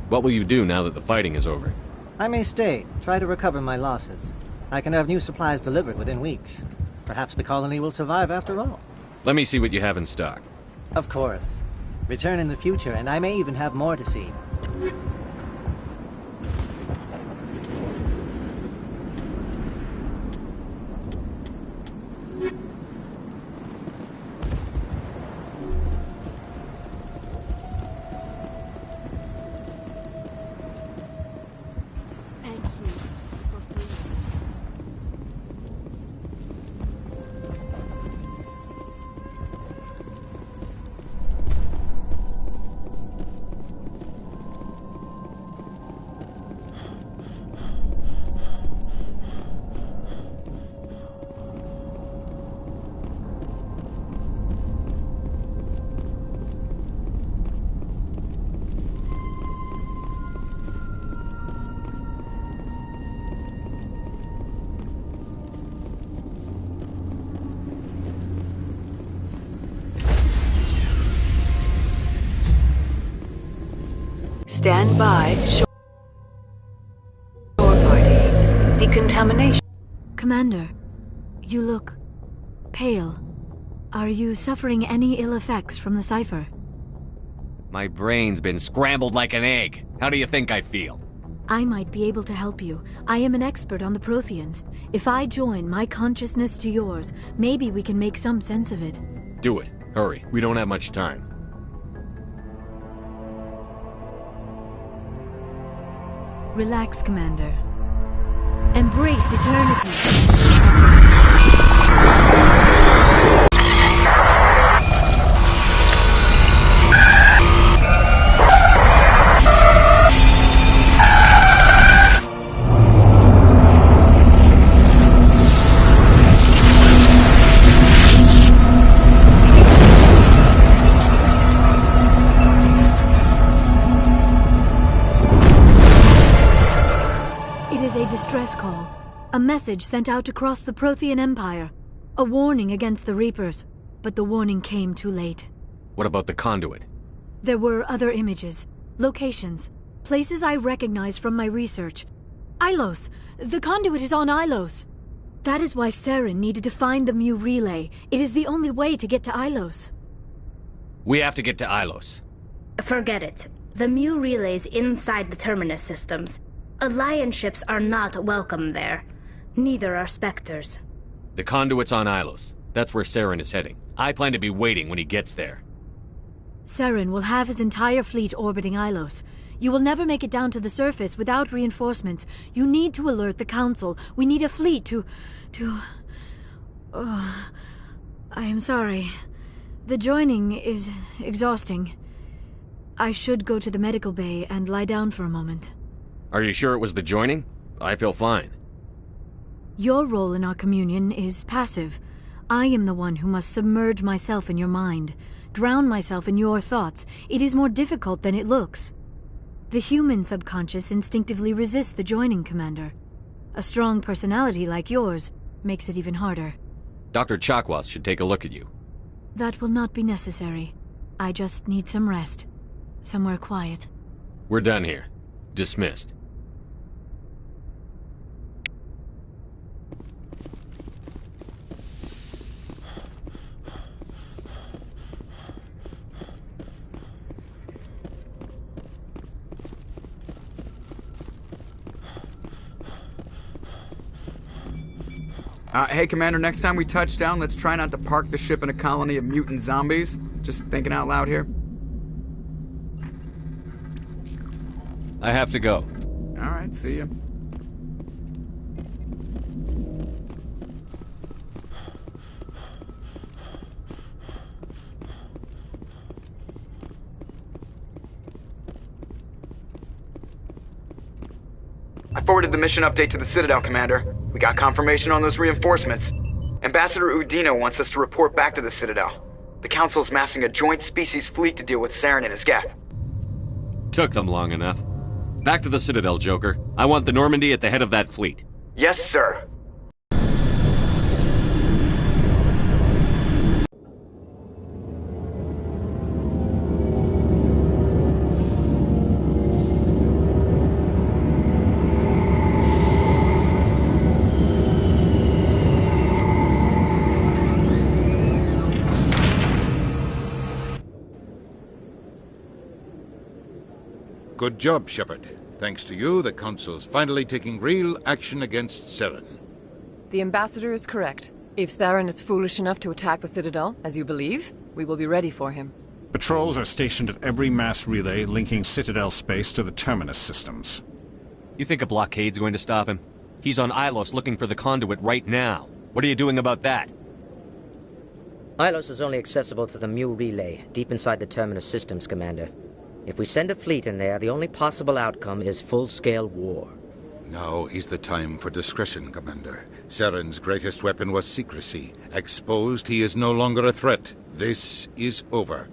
What will you do now that the fighting is over? I may stay, try to recover my losses. I can have new supplies delivered within weeks. Perhaps the colony will survive after all. Let me see what you have in stock. Of course. Return in the future, and I may even have more to see. Stand by, shore party. Decontamination. Commander, you look pale. Are you suffering any ill effects from the cipher? My brain's been scrambled like an egg. How do you think I feel? I might be able to help you. I am an expert on the Protheans. If I join my consciousness to yours, maybe we can make some sense of it. Do it. Hurry. We don't have much time. Relax, Commander. Embrace eternity. call. A message sent out across the Prothean Empire. A warning against the Reapers. But the warning came too late. What about the conduit? There were other images, locations, places I recognized from my research. Ilos! The conduit is on Ilos! That is why Saren needed to find the Mu relay. It is the only way to get to Ilos. We have to get to Ilos. Forget it. The Mu relay's inside the Terminus systems. Alliance ships are not welcome there. Neither are Spectres. The conduit's on Ilos. That's where Saren is heading. I plan to be waiting when he gets there. Saren will have his entire fleet orbiting Ilos. You will never make it down to the surface without reinforcements. You need to alert the Council. We need a fleet to... Oh, I am sorry. The joining is exhausting. I should go to the medical bay and lie down for a moment. Are you sure it was the joining? I feel fine. Your role in our communion is passive. I am the one who must submerge myself in your mind, drown myself in your thoughts. It is more difficult than it looks. The human subconscious instinctively resists the joining, Commander. A strong personality like yours makes it even harder. Dr. Chakwas should take a look at you. That will not be necessary. I just need some rest. Somewhere quiet. We're done here. Dismissed. Hey, Commander, next time we touch down, let's try not to park the ship in a colony of mutant zombies. Just thinking out loud here. I have to go. All right, see ya. I forwarded the mission update to the Citadel, Commander. We got confirmation on those reinforcements. Ambassador Udina wants us to report back to the Citadel. The Council's massing a joint species fleet to deal with Saren and his Geth. Took them long enough. Back to the Citadel, Joker. I want the Normandy at the head of that fleet. Yes, sir. Good job, Shepard. Thanks to you, the Council's finally taking real action against Saren. The Ambassador is correct. If Saren is foolish enough to attack the Citadel, as you believe, we will be ready for him. Patrols are stationed at every mass relay linking Citadel space to the Terminus systems. You think a blockade's going to stop him? He's on Ilos looking for the conduit right now. What are you doing about that? Ilos is only accessible to the Mu relay, deep inside the Terminus systems, Commander. If we send a fleet in there, the only possible outcome is full-scale war. Now is the time for discretion, Commander. Saren's greatest weapon was secrecy. Exposed, he is no longer a threat. This is over.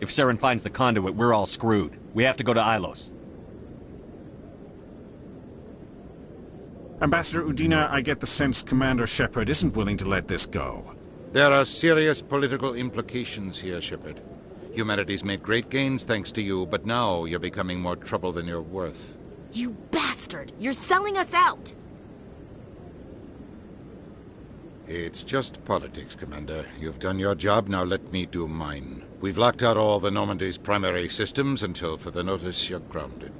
If Saren finds the conduit, we're all screwed. We have to go to Ilos. Ambassador Udina, I get the sense Commander Shepard isn't willing to let this go. There are serious political implications here, Shepard. Humanity's made great gains thanks to you, but now you're becoming more trouble than you're worth. You bastard! You're selling us out! It's just politics, Commander. You've done your job, now let me do mine. We've locked out all the Normandy's primary systems until further notice you're grounded.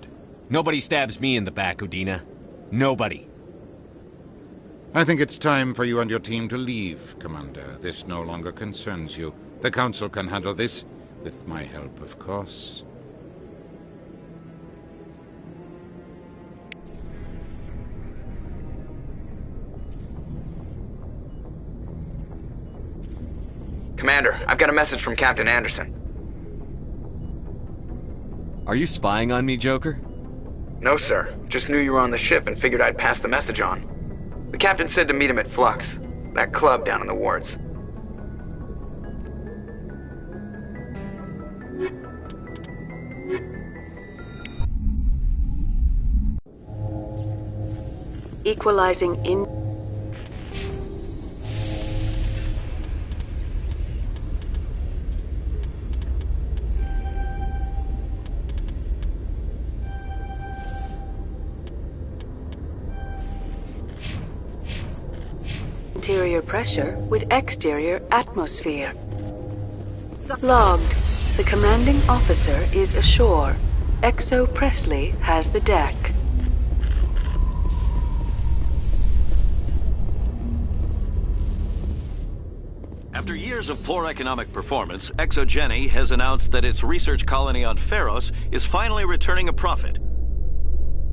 Nobody stabs me in the back, Udina. Nobody. I think it's time for you and your team to leave, Commander. This no longer concerns you. The Council can handle this, with my help, of course. Commander, I've got a message from Captain Anderson. Are you spying on me, Joker? No, sir. Just knew you were on the ship and figured I'd pass the message on. The captain said to meet him at Flux, that club down in the wards. equalizing in... interior pressure with exterior atmosphere. Logged. The commanding officer is ashore. Exo Presley has the deck. After years of poor economic performance, ExoGeni has announced that its research colony on Pharos is finally returning a profit.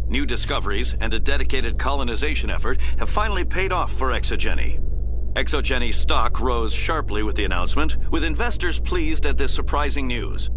New discoveries and a dedicated colonization effort have finally paid off for ExoGeni. ExoGeni stock rose sharply with the announcement, with investors pleased at this surprising news.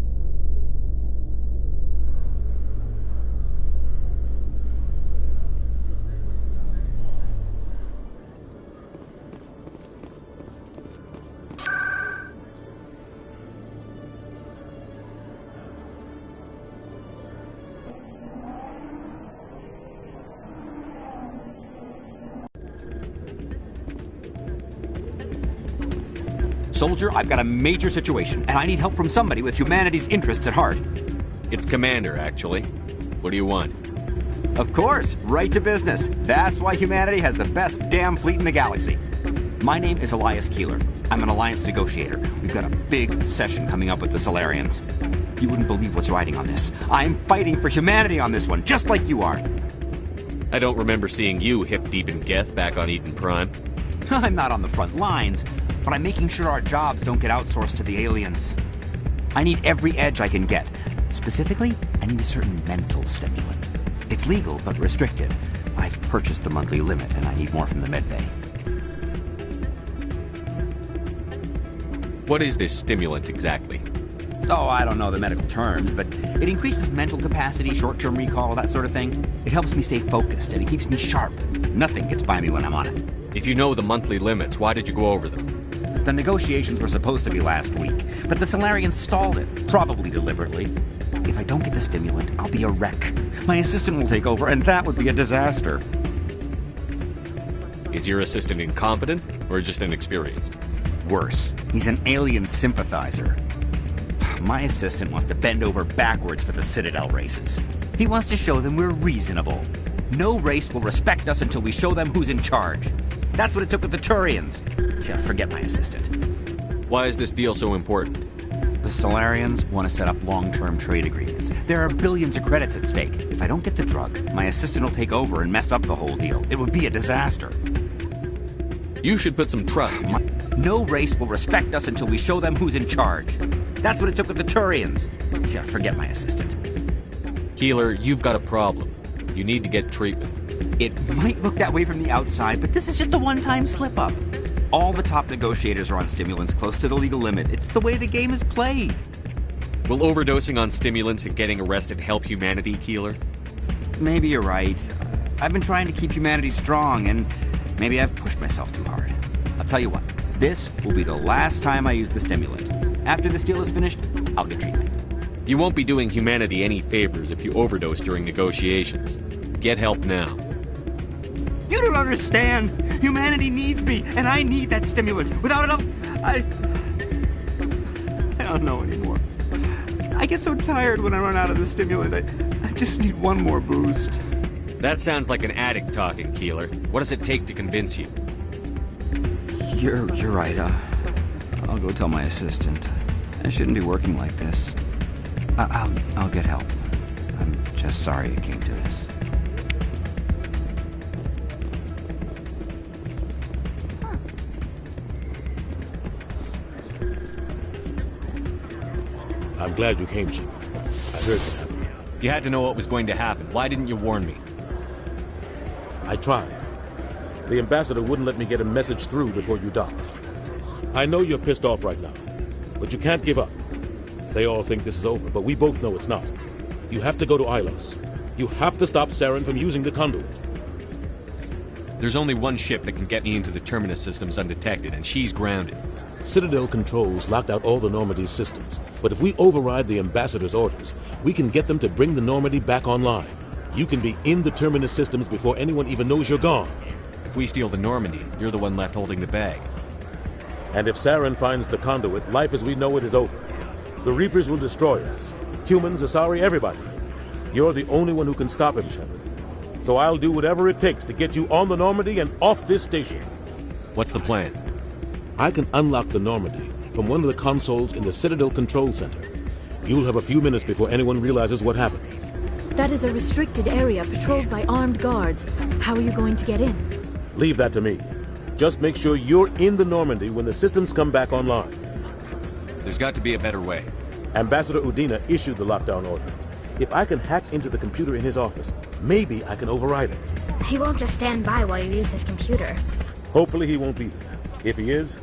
Soldier, I've got a major situation, and I need help from somebody with humanity's interests at heart. It's Commander, actually. What do you want? Of course, right to business. That's why humanity has the best damn fleet in the galaxy. My name is Elias Keeler. I'm an Alliance negotiator. We've got a big session coming up with the Solarians. You wouldn't believe what's riding on this. I'm fighting for humanity on this one, just like you are. I don't remember seeing you hip deep in Geth back on Eden Prime. I'm not on the front lines, but I'm making sure our jobs don't get outsourced to the aliens. I need every edge I can get. Specifically, I need a certain mental stimulant. It's legal, but restricted. I've purchased the monthly limit, and I need more from the medbay. What is this stimulant exactly? Oh, I don't know the medical terms, but it increases mental capacity, short-term recall, that sort of thing. It helps me stay focused, and it keeps me sharp. Nothing gets by me when I'm on it. If you know the monthly limits, why did you go over them? The negotiations were supposed to be last week, but the Solarians stalled it, probably deliberately. If I don't get the stimulant, I'll be a wreck. My assistant will take over, and that would be a disaster. Is your assistant incompetent, or just inexperienced? Worse. He's an alien sympathizer. My assistant wants to bend over backwards for the Citadel races. He wants to show them we're reasonable. No race will respect us until we show them who's in charge. That's what it took with the Turians. Yeah, forget my assistant. Why is this deal so important? The Solarians want to set up long-term trade agreements. There are billions of credits at stake. If I don't get the drug, my assistant will take over and mess up the whole deal. It would be a disaster. You should put some trust in me. No race will respect us until we show them who's in charge. That's what it took with the Turians. Yeah, forget my assistant. Keeler, you've got a problem. You need to get treatment. It might look that way from the outside, but this is just a one-time slip-up. All the top negotiators are on stimulants close to the legal limit. It's the way the game is played. Will overdosing on stimulants and getting arrested help humanity, Keeler? Maybe you're right. I've been trying to keep humanity strong, and maybe I've pushed myself too hard. I'll tell you what, this will be the last time I use the stimulant. After this deal is finished, I'll get treatment. You won't be doing humanity any favors if you overdose during negotiations. Get help now. You don't understand. Humanity needs me, and I need that stimulant. Without it, I don't know anymore. I get so tired when I run out of the stimulant. I just need one more boost. That sounds like an addict talking, Keeler. What does it take to convince you? You're right. I'll go tell my assistant. I shouldn't be working like this. I'll get help. I'm just sorry it came to this. I'm glad you came, Chief. I heard what happened. You had to know what was going to happen. Why didn't you warn me? I tried. The ambassador wouldn't let me get a message through before you docked. I know you're pissed off right now, but you can't give up. They all think this is over, but we both know it's not. You have to go to Ilos. You have to stop Saren from using the conduit. There's only one ship that can get me into the Terminus systems undetected, and she's grounded. Citadel controls locked out all the Normandy's systems, but if we override the ambassador's orders, we can get them to bring the Normandy back online. you can be in the Terminus systems before anyone even knows you're gone. If we steal the Normandy, you're the one left holding the bag. And if Saren finds the conduit, life as we know it is over. The Reapers will destroy us. Humans, Asari, everybody. You're the only one who can stop him, Shepard. So I'll do whatever it takes to get you on the Normandy and off this station. What's the plan? I can unlock the Normandy from one of the consoles in the Citadel Control Center. You'll have a few minutes before anyone realizes what happened. That is a restricted area patrolled by armed guards. How are you going to get in? Leave that to me. Just make sure you're in the Normandy when the systems come back online. There's got to be a better way. Ambassador Udina issued the lockdown order. If I can hack into the computer in his office, maybe I can override it. He won't just stand by while you use his computer. Hopefully he won't be there. If he is,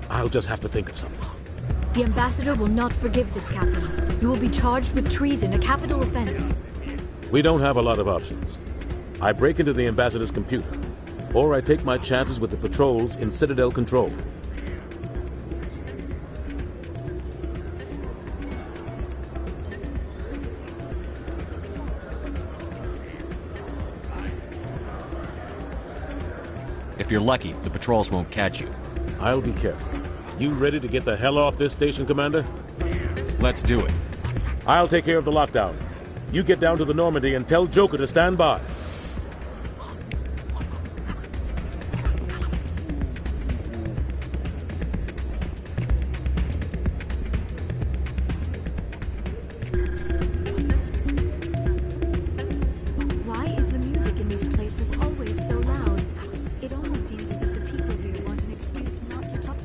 I'll just have to think of something. The Ambassador will not forgive this, Captain. You will be charged with treason, a capital offense. We don't have a lot of options. I break into the Ambassador's computer, or I take my chances with the patrols in Citadel Control. If you're lucky, the patrols won't catch you. I'll be careful. You ready to get the hell off this station, Commander? Let's do it. I'll take care of the lockdown. You get down to the Normandy and tell Joker to stand by. Why is the music in these places always so loud? It almost seems as if the people here want an excuse not to talk.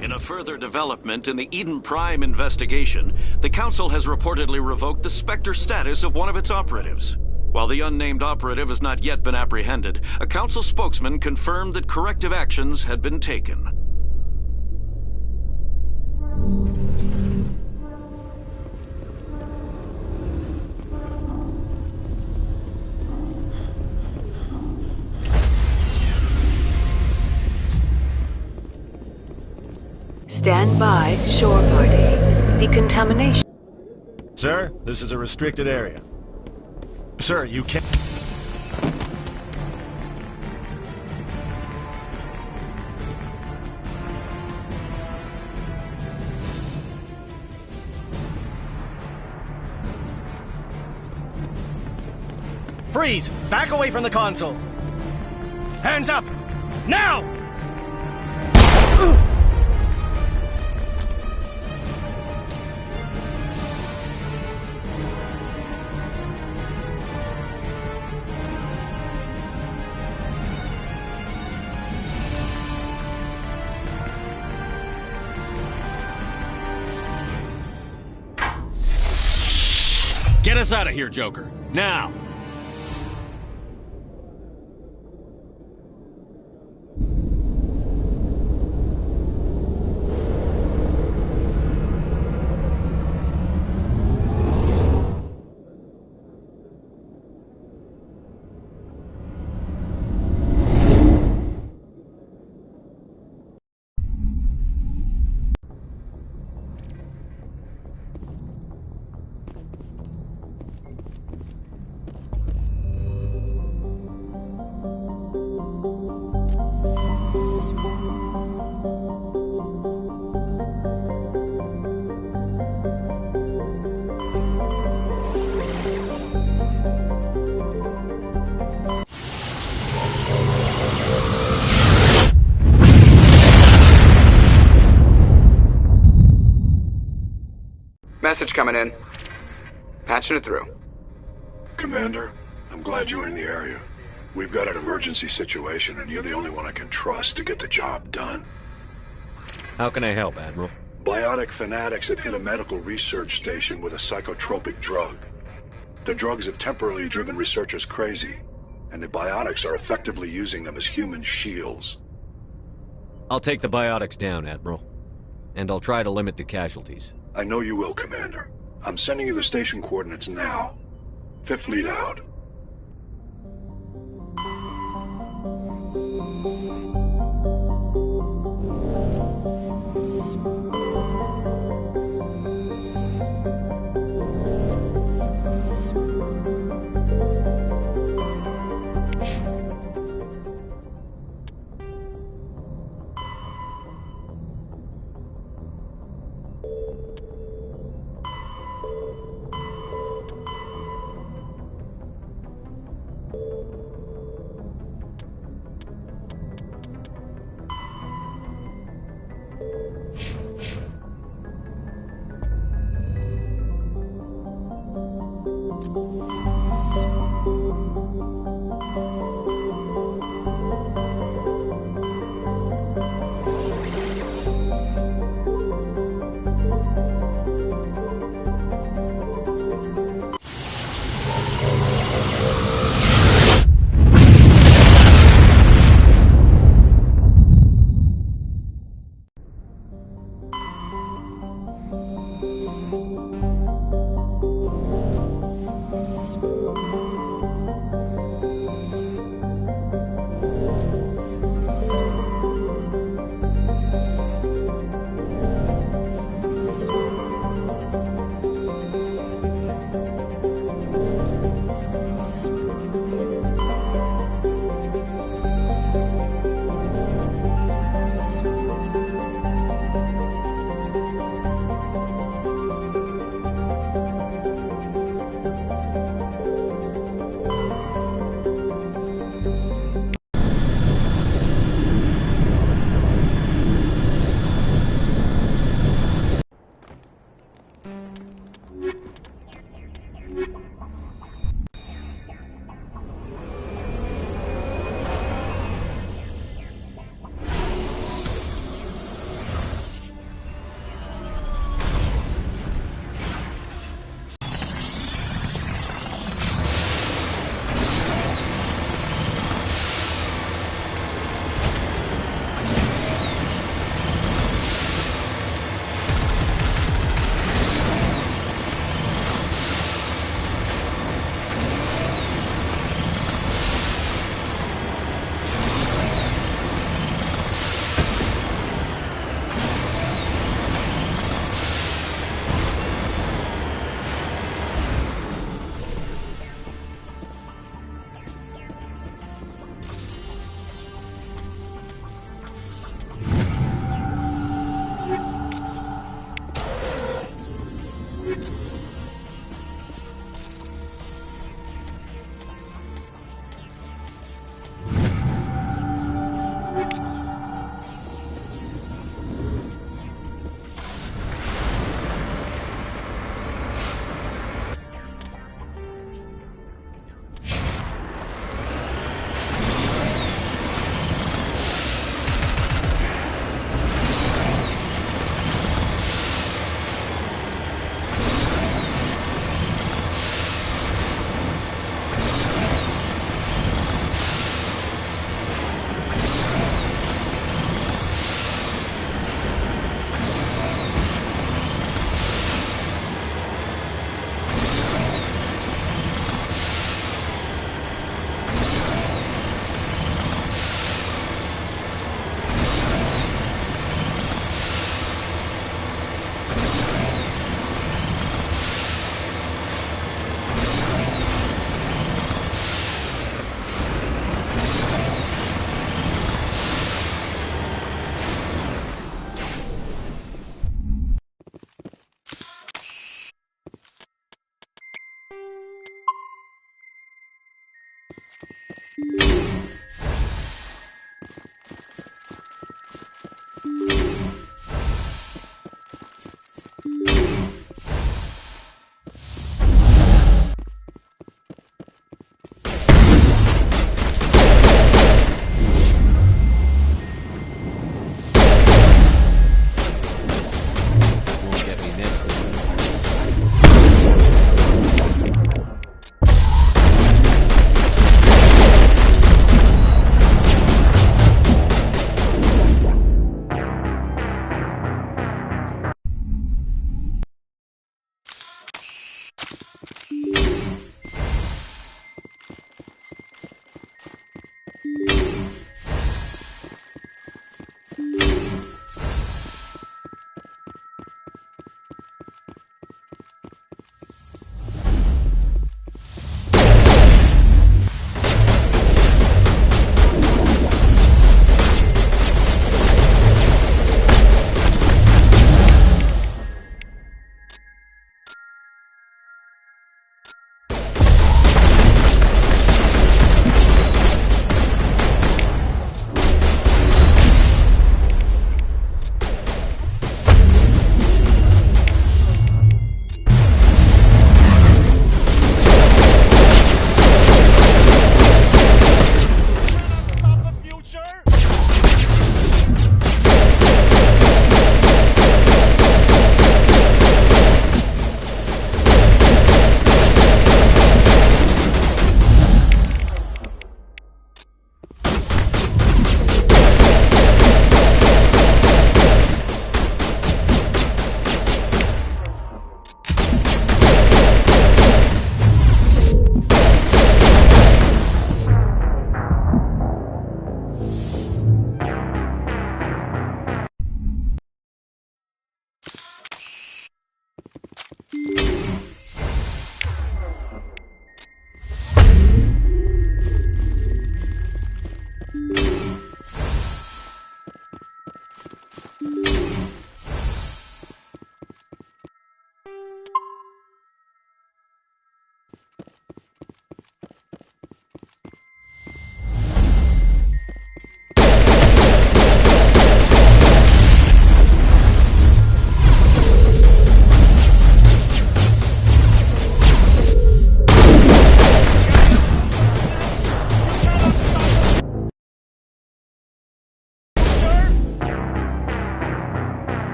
In a further development in the Eden Prime investigation, the Council has reportedly revoked the Spectre status of one of its operatives. While the unnamed operative has not yet been apprehended, a Council spokesman confirmed that corrective actions had been taken. Stand by, shore party. Decontamination. Sir, this is a restricted area. Sir, you can't... Freeze! Back away from the console! Hands up! Now! Get us out of here, Joker. Now! Message coming in. Patching it through. Commander, I'm glad you're in the area. We've got an emergency situation, and you're the only one I can trust to get the job done. How can I help, Admiral? Biotic fanatics have hit a medical research station with a psychotropic drug. The drugs have temporarily driven researchers crazy, and the biotics are effectively using them as human shields. I'll take the biotics down, Admiral. And I'll try to limit the casualties. I know you will, Commander. I'm sending you the station coordinates now. Fifth Fleet out.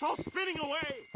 It's all spinning away!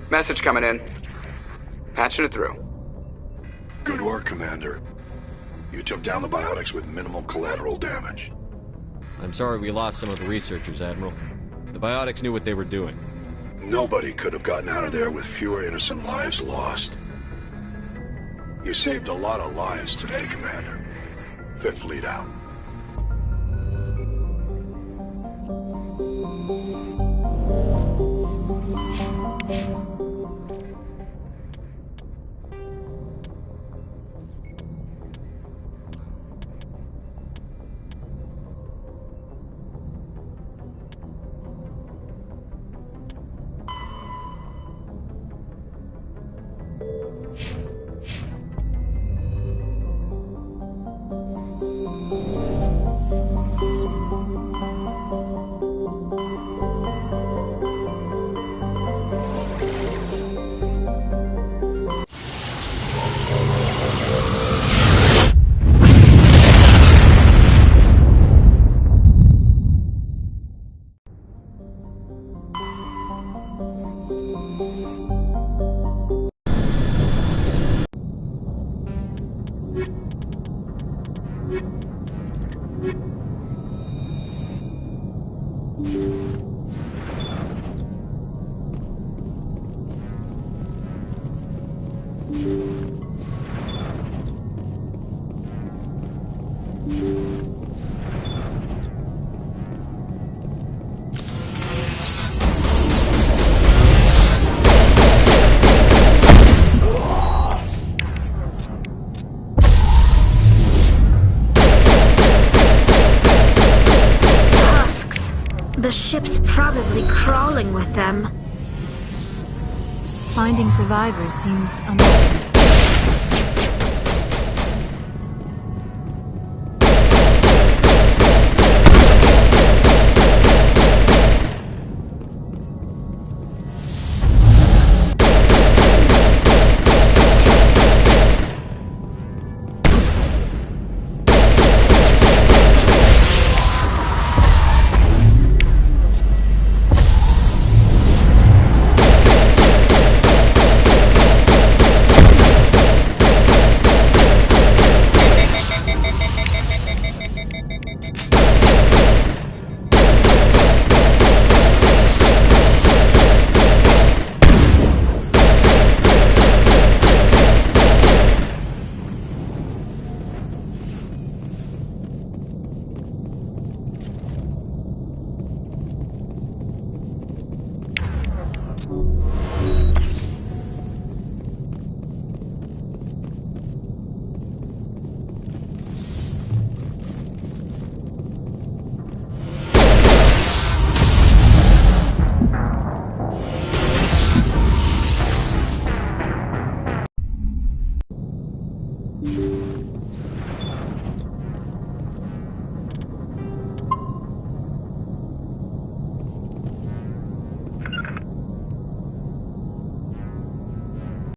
Message coming in. Patching it through. Good work, Commander. You took down the biotics with minimal collateral damage. I'm sorry we lost some of the researchers, Admiral. The biotics knew what they were doing. Nobody could have gotten out of there with fewer innocent lives lost. You saved a lot of lives today, Commander. Fifth Fleet out. The ship's probably crawling with them. Finding survivors seems unlikely.